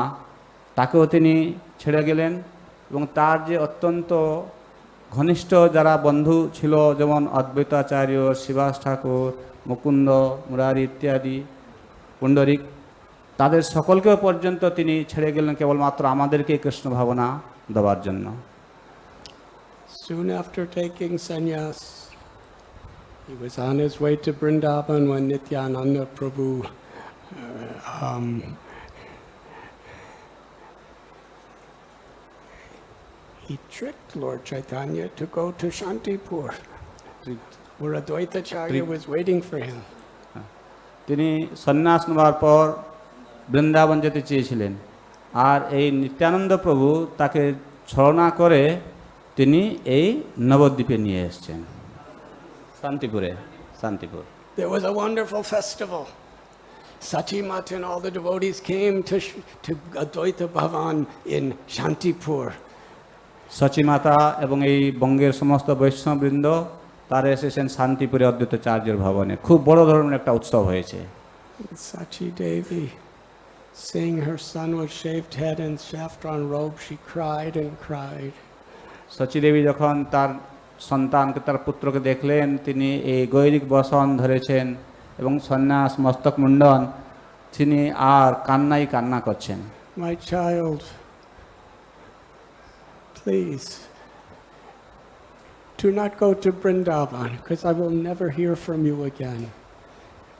তাকেও তিনি ছেড়ে গেলেন। এবং তার যে অত্যন্ত ঘনিষ্ঠ যারা বন্ধু ছিল, যেমন অদ্বৈতাচার্য, শ্রীবাস ঠাকুর, মুকুন্দ, মুরারি ইত্যাদি, পুণ্ডরিক, তাদের সকলকেও পর্যন্ত তিনি ছেড়ে গেলেন কেবলমাত্র আমাদেরকে কৃষ্ণ ভাবনা দেওয়ার জন্য। Soon after taking sannyas, he was on his way to Vrindavan when Nityananda Prabhu he tricked Lord Chaitanya to go to Shantipur, where Advaitacharya was waiting for him. তিনি সন্ন্যাস নেওয়ার পর বৃন্দাবন যেতে চেয়েছিলেন, আর এই নিত্যানন্দ প্রভু তাকে ছলনা করে তিনি এই নবদ্বীপে নিয়ে এসেছেন, Shantipur. There was a wonderful festival. Sachimat and all the devotees came to Advaita Bhavan in Shantipur. সচিমাতা এবং এই বঙ্গের সমস্ত বৈষ্ণববৃন্দ তারা এসেছেন শান্তিপুরে অদ্বৈতাচার্যের ভবনে। খুব বড় ধরনের একটা উৎসব হয়েছে। Sachi Devi, seeing her son with shaved head and saffron robe, she cried and cried. Sachi দেবী যখন তার সন্তানকে, তার পুত্রকে দেখলেন তিনি এই গৈরিক বসন ধরেছেন এবং সন্ন্যাস মস্তক মুন্ডন, তিনি আর কান্না করছেন। My child, please do not go to Vrindavan, because I will never hear from you again.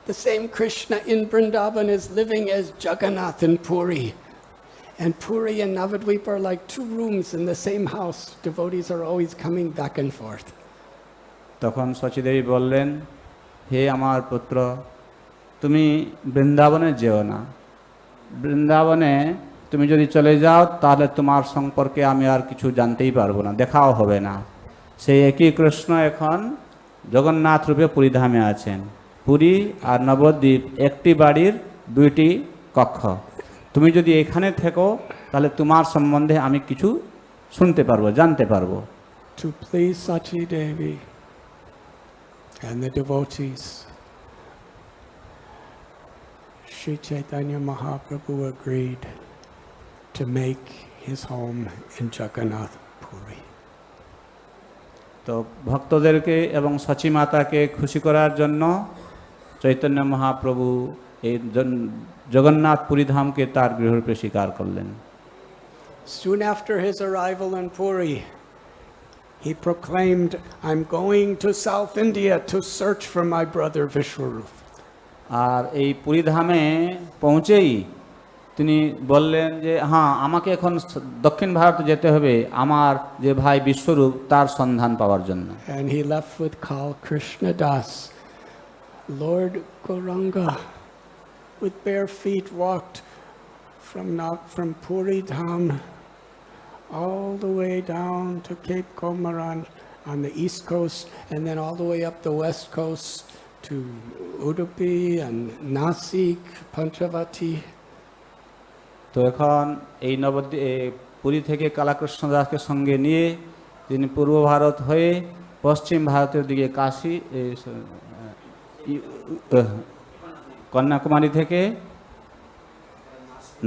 The same Krishna in Vrindavan is living as Jagannath in Puri. And Puri and Navadvip are like two rooms in the same house. Devotees are always coming back and forth. তখন সচিদেবী বললেন, হে আমার পুত্র, তুমি বৃন্দাবনে যেও না। বৃন্দাবনে তুমি যদি চলে যাও তাহলে তোমার সম্পর্কে আমি আর কিছু জানতেই পারবো না, দেখাও হবে না। সেই একই কৃষ্ণ এখন জগন্নাথ রূপে পুরীধামে আছেন। পুরী আর নবদ্বীপ একটি বাড়ির দুইটি কক্ষ। তুমি যদি এখানে থেকো তাহলে তোমার সম্বন্ধে আমি কিছু শুনতে পারবো, জানতে পারবো। To please Sachi Devi and the devotees, Sri Chaitanya Mahaprabhu agreed to make his home in Jagannath Puri. তো ভক্তদেরকে এবং সচি মাতাকে খুশি করার জন্য চৈতন্য মহাপ্রভু এই জগন্নাথ পুরী ধামকে তার গৃহরূপে স্বীকার করলেন। Soon after his arrival in Puri, he proclaimed, I'm going to South India to search for my brother Vishwarup. আর এই পুরী ধামে পৌঁছেই তিনি বললেন যে হ্যাঁ, আমাকে এখন দক্ষিণ ভারতে যেতে হবে আমার যে ভাই বিশ্বরূপ তার সন্ধান পাওয়ার জন্য। And he left with Kal Krishna Das. Lord Gauranga, with bare feet, walked from Puri Dham all the way down to Cape Comoran on the east coast, and then all the way up the west coast to Udupi and Nasik, Panchavati. তো এখন এই পুরী থেকে কালাকৃষ্ণ দাসকে সঙ্গে নিয়ে তিনি পূর্ব ভারত হয়ে পশ্চিম ভারতের দিকে কাশী, কন্যাকুমারী থেকে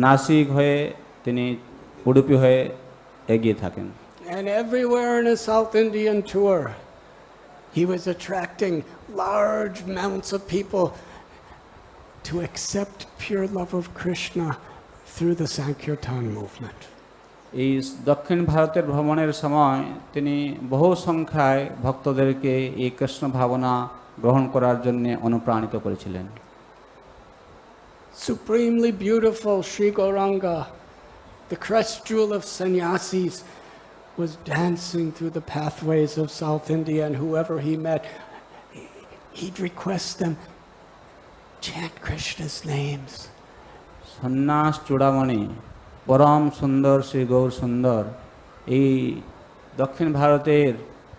নাসিক হয়ে তিনি উডুপি হয়ে এগিয়ে থাকেন। And everywhere in his South Indian tour, he was attracting large amounts of people to accept pure love of Krishna through the Sankirtan movement. এই দক্ষিণ ভারতের ভ্রমণের সময় তিনি বহু সংখ্যায় ভক্তদেরকে এই কৃষ্ণ ভাবনা গ্রহণ করার জন্য অনুপ্রাণিত করেছিলেন। Supremely beautiful Sri Gauranga, the crest jewel of sannyasis, was dancing through the pathways of South India, and whoever he met, he'd request them, chant Krishna's names. সন্ন্যাস চূড়ামণি পরম সুন্দর শ্রী গৌর সুন্দর এই দক্ষিণ ভারতের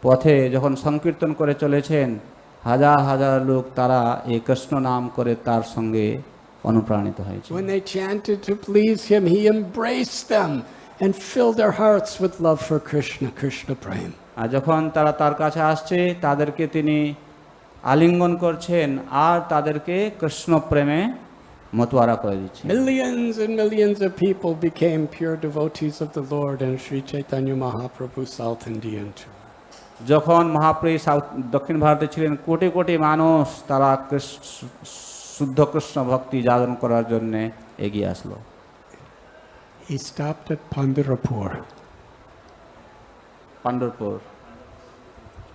পথে যখন সংকীর্তন করে চলেছেন, হাজার হাজার লোক তারা এই কৃষ্ণ নাম করে তার সঙ্গে অনুপ্রাণিত হয়েছে। When they chanted to please him, he embraced them and filled their hearts with love for Krishna, Krishna Prem. আর যখন তারা তার কাছে আসছে তাদেরকে তিনি আলিঙ্গন করছেন আর তাদেরকে কৃষ্ণ প্রেমে মতোয়ারা করে দিচ্ছেন। Millions and millions of people became pure devotees of the Lord in Sri Chaitanya Mahaprabhu's South Indian tour. যখন মহাপ্রভু দক্ষিণ ভারতে ছিলেন, কোটি কোটি মানুষ তারা শুদ্ধ কৃষ্ণ ভক্তি জাগরণ করার জন্য এগিয়ে আসলো। He stopped at Pandharpur.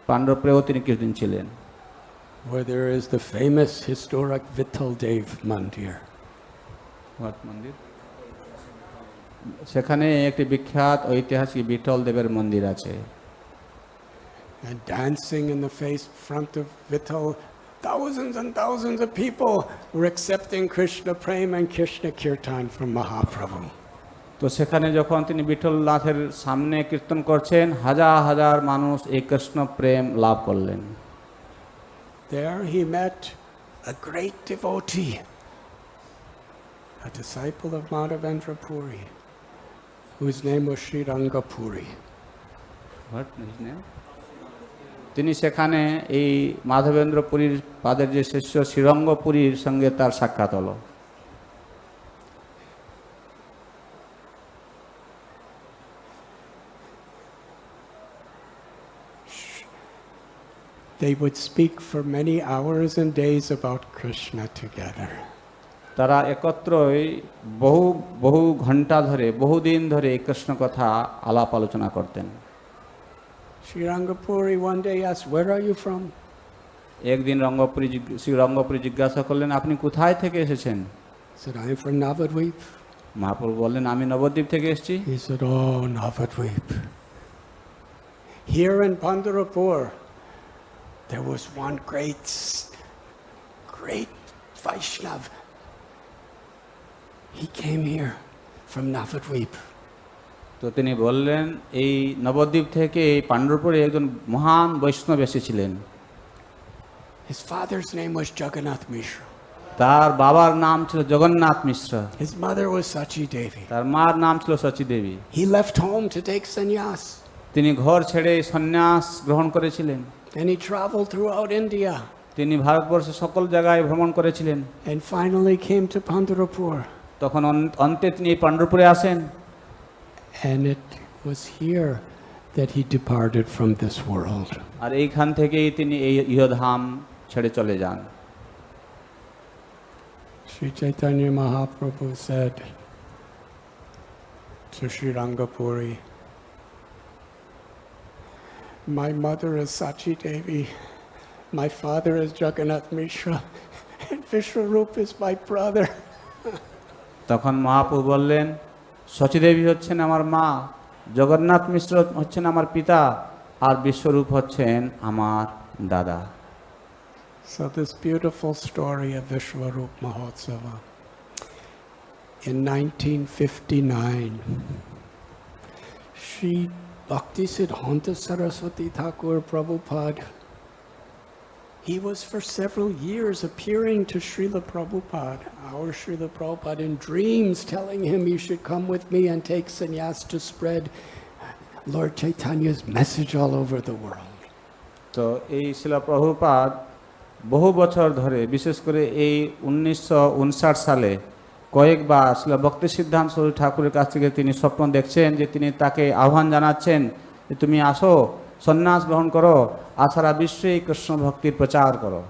পাণ্ডরপুরেও তিনি কিছুদিন ছিলেন, where there is the famous historic Vittal Dev Mandir. What mandir? সেখানে একটি বিখ্যাত ঐতিহাসিক বিঠল দেবের মন্দির আছে। And dancing in the front of Vittal, thousands and thousands of people were accepting Krishna Prem and Krishna Kirtan from Mahaprabhu. তো সেখানে যখন তিনি বিঠলনাথের সামনে কীর্তন করছেন, হাজার হাজার মানুষ এই কৃষ্ণ প্রেম লাভ করলেন। There he met a great devotee, a disciple of Madhavendra Puri, whose name was Sri Rangapuri. What his name? তিনি সেখানে এই মাধবেন্দ্র পুরীর পাদের যে শিষ্য শ্রীরঙ্গপুরীর সঙ্গে তার সাক্ষাৎ হলো। They would speak for many hours and days about Krishna together. তারা একত্রই বহু বহু ঘন্টা ধরে, বহুদিন ধরে এই কৃষ্ণ কথা আলাপ আলোচনা করতেন। Sri Rangapuri one day asked, "Where are you from?" একদিন শ্রী রঙ্গপুরী জিজ্ঞাসা করলেন, আপনি কোথায় থেকে এসেছেন? He said, "I am from Navadvip." Mahaprabhu বললেন, আমি নবদ্বীপ থেকে এসেছি। He said, "Oh, Navadvip. Here in Pandharpur, there was one great Vaishnav. He came here from Navadvip." তো তিনি বললেন, এই নবদ্বীপ থেকে এই পাণ্ডুরপুরে একজন মহান বৈষ্ণব এসেছিলেন। His father's name was Jagannath Mishra. তার বাবার নাম ছিল জগন্নাথ মিশ্র। His mother was Sachi Devi. তার মার নাম ছিল সচী দেবী। He left home to take sannyas. তিনি ঘর ছেড়ে সন্ন্যাস গ্রহণ করেছিলেন। And he traveled throughout India. তিনি ভারতবর্ষের সকল জায়গায় ভ্রমণ করেছিলেন। And finally came to Pandharpur. তখন অন্তে তিনি এই পাণ্ডুরপুরে আসেন। And it was here that he departed from this world. আর এইখান থেকেই তিনি এই ইহধাম ছেড়ে চলে যান। Sri Chaitanya Mahaprabhu said to Sri Rangapuri, "My mother is Sachi Devi, my father is Jagannath Mishra, and Vishwarup is my brother." তখন মহাপ্রভু বললেন, সচীদেবী হচ্ছেন আমার মা, জগন্নাথ মিশ্র হচ্ছেন আমার পিতা, আর বিশ্বরূপ হচ্ছেন আমার দাদা। So this beautiful story of Vishwarup Mahotsava. In 1959, Sri Bhaktisiddhanta Saraswati Thakur Prabhupada, he was for several years appearing to Srila Prabhupada, our Srila Prabhupada, in dreams, telling him he should come with me and take sannyas to spread Lord Chaitanya's message all over the world. তো এই শিলা প্রভুপাদ বহু বছর ধরে, বিশেষ করে এই 1959 সালে কয়েকবার শিলা ভক্তি সিদ্ধান্ত সরস্বতী ঠাকুরের কাছ থেকে তিনি স্বপ্ন দেখছেন যে তিনি তাকে আহ্বান জানাচ্ছেন যে তুমি আসো, সন্ন্যাস গ্রহণ করো, আর সারা বিশ্বে কৃষ্ণ ভক্তির প্রচার করো।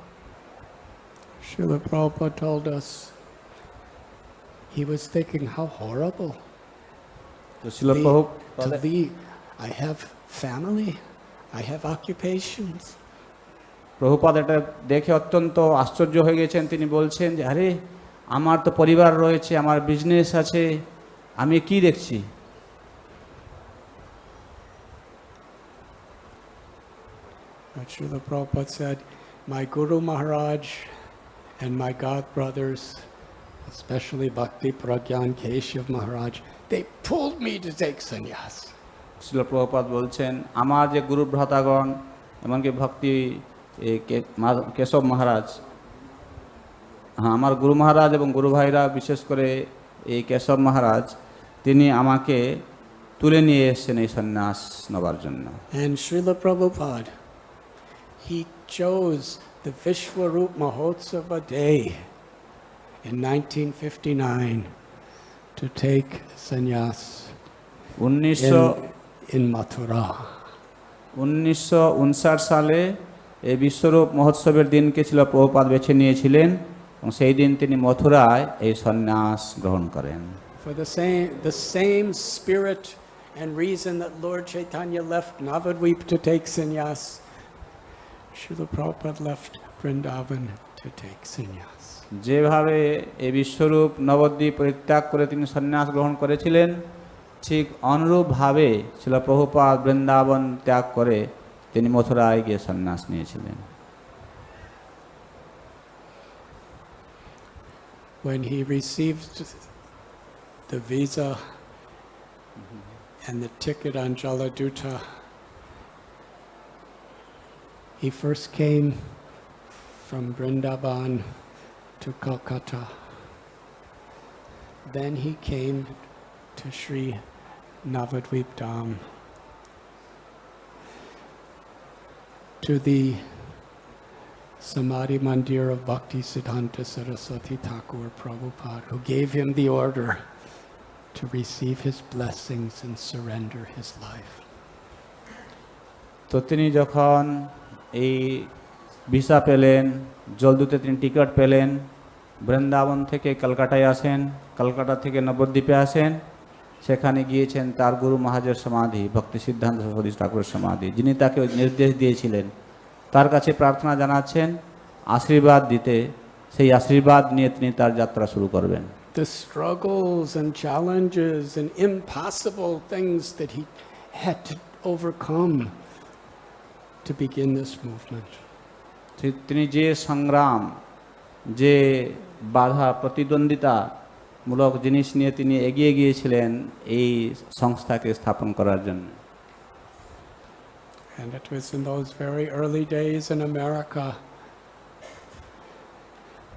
Srila Prabhupada told us he was thinking how horrible তো শিলা প্রভু to leave. I have family, I have occupations. Prabhupada এটা দেখে অত্যন্ত আশ্চর্য হয়ে গেছেন। তিনি বলছেন যে আরে, আমার তো পরিবার রয়েছে, আমার বিজনেস আছে, আমি কি দেখছি? But Srila Prabhupada said, my Guru Maharaj and my god brothers, especially Bhakti Pragyan Keshav Maharaj, they pulled me to take sannyas. শিলা প্রভুপাদ বলছেন, আমার যে গুরু ভ্রাতাগণ, এমনকি ভক্তি কেশব মহারাজ, আমার গুরু মহারাজ এবং গুরু ভাইরা, বিশেষ করে এই কেশব মহারাজ, তিনি আমাকে তুলে নিয়ে এসেছেন এই সন্ন্যাস নেবার জন্য। And Srila Prabhupada, he chose the Vishwarup Mahotsava day in 1959 to take sannyas in Mathura. 1959 সালে এই বিশ্বরূপ মহোৎসবের দিনকে ছিল প্রভুপাদ বেছে নিয়েছিলেন এবং সেই দিন তিনি মথুরায় এই সন্ন্যাস গ্রহণ করেন। For the same spirit and reason that Lord Chaitanya left Navadvip to take sannyas, Srila Prabhupada left Vrindavan to take sannyas. যেভাবে এই বিশ্বরূপ নবদ্বীপ পরিত্যাগ করে তিনি সন্ন্যাস গ্রহণ করেছিলেন, ঠিক অনুরূপভাবে ছিল প্রভুপাদ বৃন্দাবন ত্যাগ করে তিনি মথুরায় গিয়ে সন্ন্যাস নিয়েছিলেন। When he received the visa and the ticket on Jaladuta, he first came from Vrindavan to Calcutta. Then he came to Sri Dham, to the Samadhi Mandir of Bhakti Siddhanta Saraswati Thakur Prabhupada, who gave him the order to receive his blessings and surrender his life. তো তিনি যখন এই visa পেলেন, জলদূতে তিনি ticket পেলেন, বৃন্দাবন থেকে কলকাতায় আসেন, কলকাতা থেকে নবদ্বীপে আসেন, সেখানে গিয়েছেন তার গুরু মহারাজের সমাধি ভক্তি সিদ্ধান্ত সরস্বতী ঠাকুরের সমাধি, যিনি তাকে নির্দেশ দিয়েছিলেন, তার কাছে প্রার্থনা জানাচ্ছেন আশীর্বাদ দিতে। সেই আশীর্বাদ নিয়ে তিনি তার যাত্রা শুরু করবেন। The struggles and challenges and impossible things that he had to overcome to begin this movement. তিনি যে সংগ্রাম, যে বাধা প্রতিদ্বন্দ্বিতা মূলক জিনিস নিয়ে তিনি এগিয়ে গিয়েছিলেন এই সংস্থাকে স্থাপন করার জন্য। And it was in those very early days in America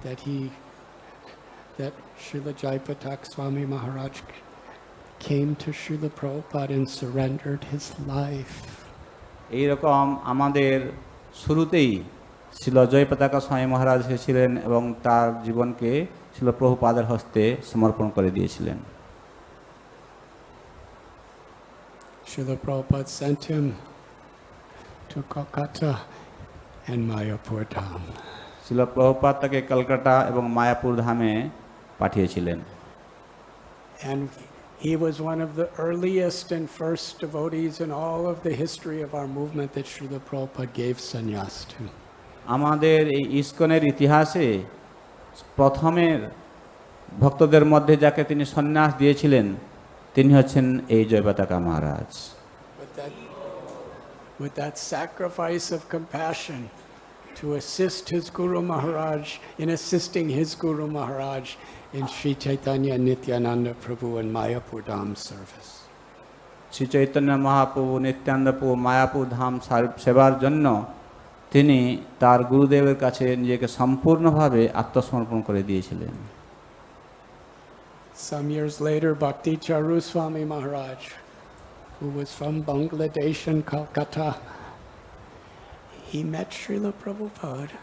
that Srila Jayapataka Swami Maharaj came to Srila Prabhupada and surrendered his life. এইরকম আমাদের শুরুতেই ছিল জয়পতাকা স্বামী মহারাজ এসেছিলেন এবং তার জীবনকে ছিল প্রভুপাদের হস্তে সমর্পণ করে দিয়েছিলেন। Srila Prabhupada sent him to Kolkata and Mayapur Dham. ছিল প্রভুপাদ তাকে কলকাতা এবং মায়াপুর ধামে পাঠিয়েছিলেন। And he was one of the earliest and first devotees in all of the history of our movement that Srila Prabhupada gave sannyas to. আমাদের এই ইসকনের ইতিহাসে প্রথমের ভক্তদের মধ্যে যাকে তিনি সন্ন্যাস দিয়েছিলেন তিনি হচ্ছেন এই জয়পতাকা মহারাজ। With that sacrifice of compassion to assist his Guru Maharaj in assisting his Guru Maharaj in Sri Chaitanya Nityananda Prabhu and Mayapur Dham service. Shri Chaitanya Mahaprabhu Nityananda প্রভু মায়াপুর ধাম সেবার জন্য তিনি তার গুরুদেবের কাছে নিজেকে সম্পূর্ণভাবে আত্মসমর্পণ করে দিয়েছিলেন। Some years later, Bhakti Charu Swami Maharaj, who was from Bangladesh and Calcutta, he met Srila Prabhupada,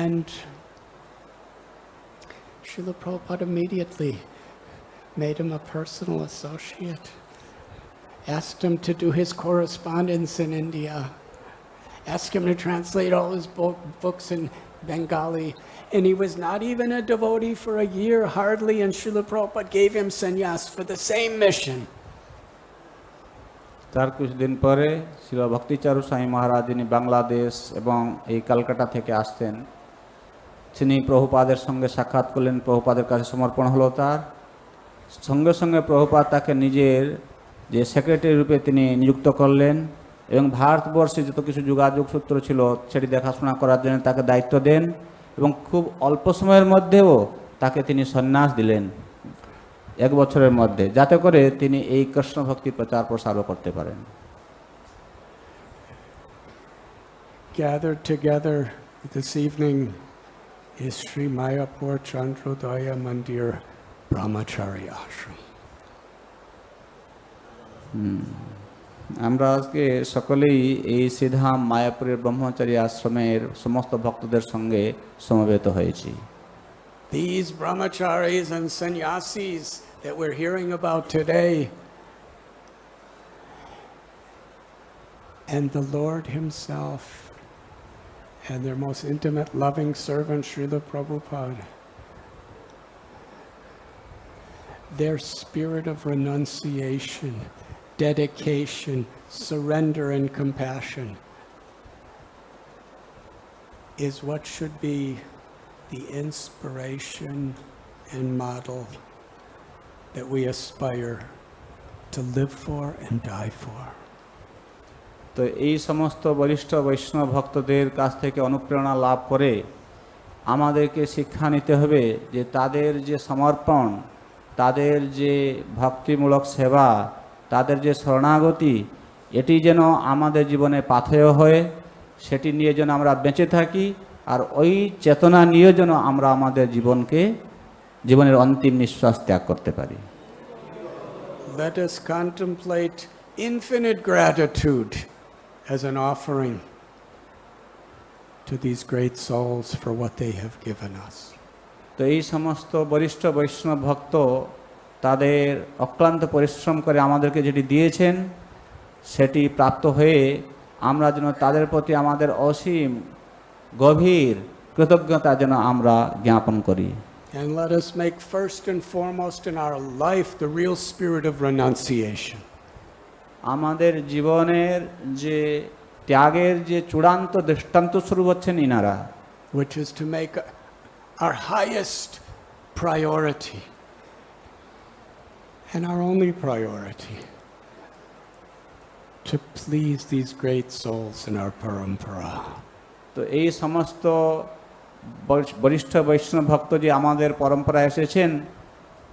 and Srila Prabhupada immediately made him a personal associate, asked him to do his correspondence in India, asked him to translate all his books in Bengali, and he was not even a devotee for a year, hardly, and Srila Prabhupada gave him sannyas for the same mission. তার কিছুদিন পরে শ্রী ভক্তিচারু স্বামী মহারাজ যিনি বাংলাদেশ এবং এই কলকাতা থেকে আসতেন তিনি প্রভুপাদের সঙ্গে সাক্ষাৎ করলেন, প্রভুপাদের কাছে সমর্পণ হলো তার। সঙ্গে সঙ্গে প্রভুপাদ তাকে নিজের যে সেক্রেটারি রূপে তিনি নিযুক্ত করলেন এবং ভারতবর্ষে যত কিছু যোগাযোগ সূত্র ছিল সেটি দেখাশোনা করার জন্য তাকে দায়িত্ব দেন এবং খুব অল্প সময়ের মধ্যেও তাকে তিনি সন্ন্যাস দিলেন 1 বছরের মধ্যে, যাতে করে তিনি এই কৃষ্ণ ভক্তি প্রচার প্রসারও করতে পারেন। Gathered together this evening is Sri Mayapur Chandrodaya Mandir Brahmachari Ashram. আমরা আজকে সকলেই এই শ্রীধাম মায়াপুরের ব্রহ্মচারী আশ্রমের সমস্ত ভক্তদের সঙ্গে সমবেত হয়েছি। These brahmacharis and sannyasis that we're hearing about today, and the Lord Himself and their most intimate loving servant Srila Prabhupada, their spirit of renunciation, dedication, surrender and compassion is what should be the inspiration and model that we aspire to live for and die for. তো এই সমস্ত বরিষ্ঠ বৈষ্ণব ভক্তদের কাছ থেকে অনুপ্রেরণা লাভ করে আমাদেরকে শিক্ষা নিতে হবে যে তাদের যে সমর্পণ, তাদের যে ভক্তিমূলক সেবা, তাদের যে শরণাগতি, এটি যেন আমাদের জীবনে পাথেয় হয়ে সেটি নিয়ে যেন আমরা বেঁচে থাকি, আর ওই চেতনা নিয়ে যেন আমরা আমাদের জীবনের অন্তিম নিঃশ্বাস ত্যাগ করতে পারি। Let us contemplate infinite gratitude as an offering to these great souls for what they have given us. তো এই সমস্ত বরিষ্ঠ বৈষ্ণব ভক্ত তাদের অক্লান্ত পরিশ্রম করে আমাদেরকে যেটি দিয়েছেন সেটি প্রাপ্ত হয়ে আমরা যেন তাদের প্রতি আমাদের অসীম গভীর কৃতজ্ঞতা যেন আমরা জ্ঞাপন করি। And let us make first and foremost in our life the real spirit of renunciation. আমাদের জীবনের যে ত্যাগের যে চূড়ান্ত দৃষ্টান্ত স্বরূপ হচ্ছেন ইনারা, which is to make our highest priority and our only priority to please these great souls in our parampara. তো এই সমস্ত বরিষ্ঠ বৈষ্ণব ভক্ত যে আমাদের পরম্পরায় এসেছেন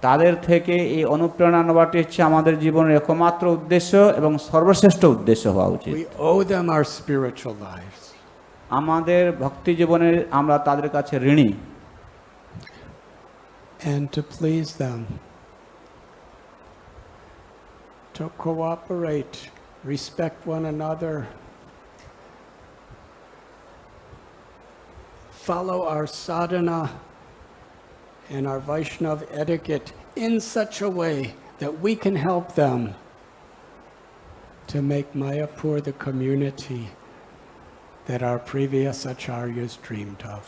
তাদের থেকে এই অনুপ্রেরণা নেওয়াটি হচ্ছে আমাদের জীবনের একমাত্র উদ্দেশ্য এবং সর্বশ্রেষ্ঠ উদ্দেশ্য হওয়া উচিত। We owe them our spiritual lives. আমাদের ভক্তি জীবনের আমরা তাদের কাছে ঋণী। And to please them, to cooperate, respect one another, follow our sadhana and our Vaishnav etiquette in such a way that we can help them to make Mayapur the community that our previous acharyas dreamed of.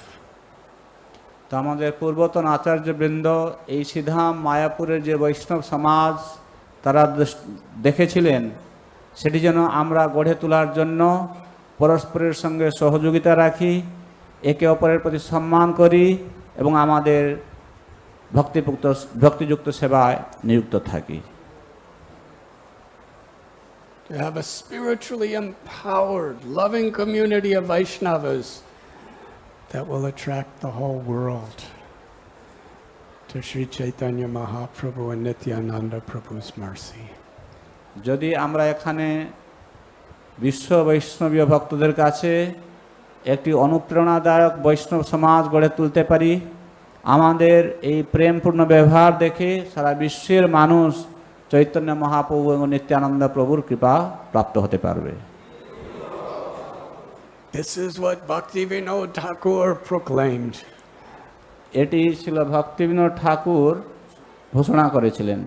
তো আমাদের পূর্বতন আচার্যবৃন্দ এই শ্রীধাম মায়াপুরের যে বৈষ্ণব সমাজ তারা দেখেছিলেন সেটি যেন আমরা গড়ে তোলার জন্য পরস্পরের সঙ্গে সহযোগিতা রাখি, একে অপরের প্রতি সম্মান করি এবং আমাদের ভক্তিযুক্ত সেবায় নিযুক্ত থাকি। To have a spiritually empowered, loving community of Vaishnavas that will attract the whole world to Sri Chaitanya Mahaprabhu and Nityananda Prabhu's mercy. যদি আমরা এখানে বিশ্ব বৈষ্ণবীয় ভক্তদের কাছে একটি অনুপ্রেরণাদায়ক বৈষ্ণব সমাজ গড়ে তুলতে পারি, আমাদের এই প্রেমপূর্ণ ব্যবহার দেখে সারা বিশ্বের মানুষ চৈতন্য মহাপ্রভু এবং নিত্যানন্দ প্রভুর কৃপা প্রাপ্ত হতে পারবে। This is what Bhaktivinoda Thakur proclaimed. এটি ছিল ভক্তিবিনোদ ঠাকুর ঘোষণা করেছিলেন।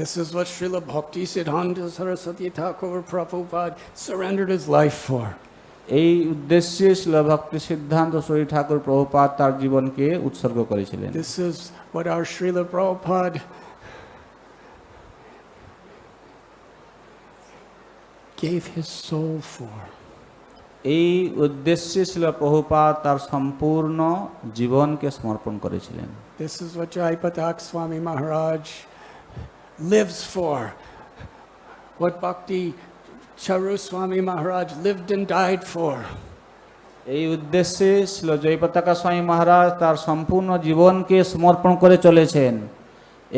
This is what Srila Bhakti Siddhanta Saraswati Thakur Prabhupada surrendered his life for. এই উদ্দেশ্যে ছিল ভক্তি সিদ্ধান্ত সরস্বতী ঠাকুর প্রভুপাদ তার জীবনকে উৎসর্গ করেছিলেন। This is what our Srila Prabhupada gave his soul for. এই উদ্দেশ্যে ছিল প্রভুপাদ তার সম্পূর্ণ জীবনকে সমর্পণ করেছিলেন। This is what Radhanath Swami Maharaj lives for. What Bhakti Charu Swami Maharaj lived and died for. এই উদ্দেশ্যে ছিল জয়পতাকা স্বামী মহারাজ তার সম্পূর্ণ জীবনকে সমর্পণ করে চলেছেন।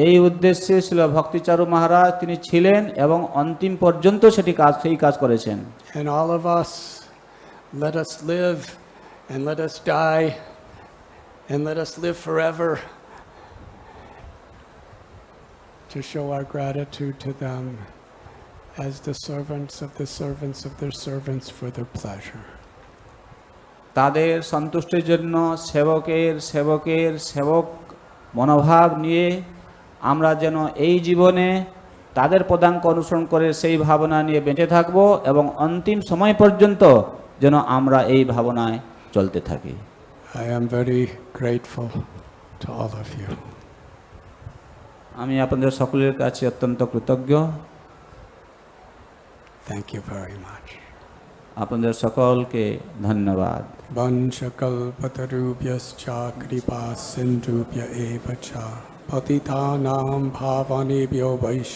এই উদ্দেশ্যে ছিল ভক্তিচারু মহারাজ তিনি ছিলেন এবং অন্তিম পর্যন্ত সেই কাজ করেছেন। And all of us, let us live and let us die and let us live forever to show our gratitude to them as the servants of the servants of their servants for their pleasure. তাদের সন্তুষ্টির জন্য সেবকের সেবক মনোভাব নিয়ে আমরা যেন এই জীবনে তাদের পদাঙ্ক অনুসরণ করে সেই ভাবনা নিয়ে বেঁচে থাকব এবং অন্তিম সময় পর্যন্ত যেন আমরা এই ভাবনায় চলতে থাকি। I am very grateful to all of you. আমি আপনাদের সকলের কাছে অত্যন্ত কৃতজ্ঞ। Thank you very much. আপনাদের সকলকে ধন্যবাদ। Vanchakalpatarubhyascha kripa sindhubhya eva cha Patitanam bhavanebhyo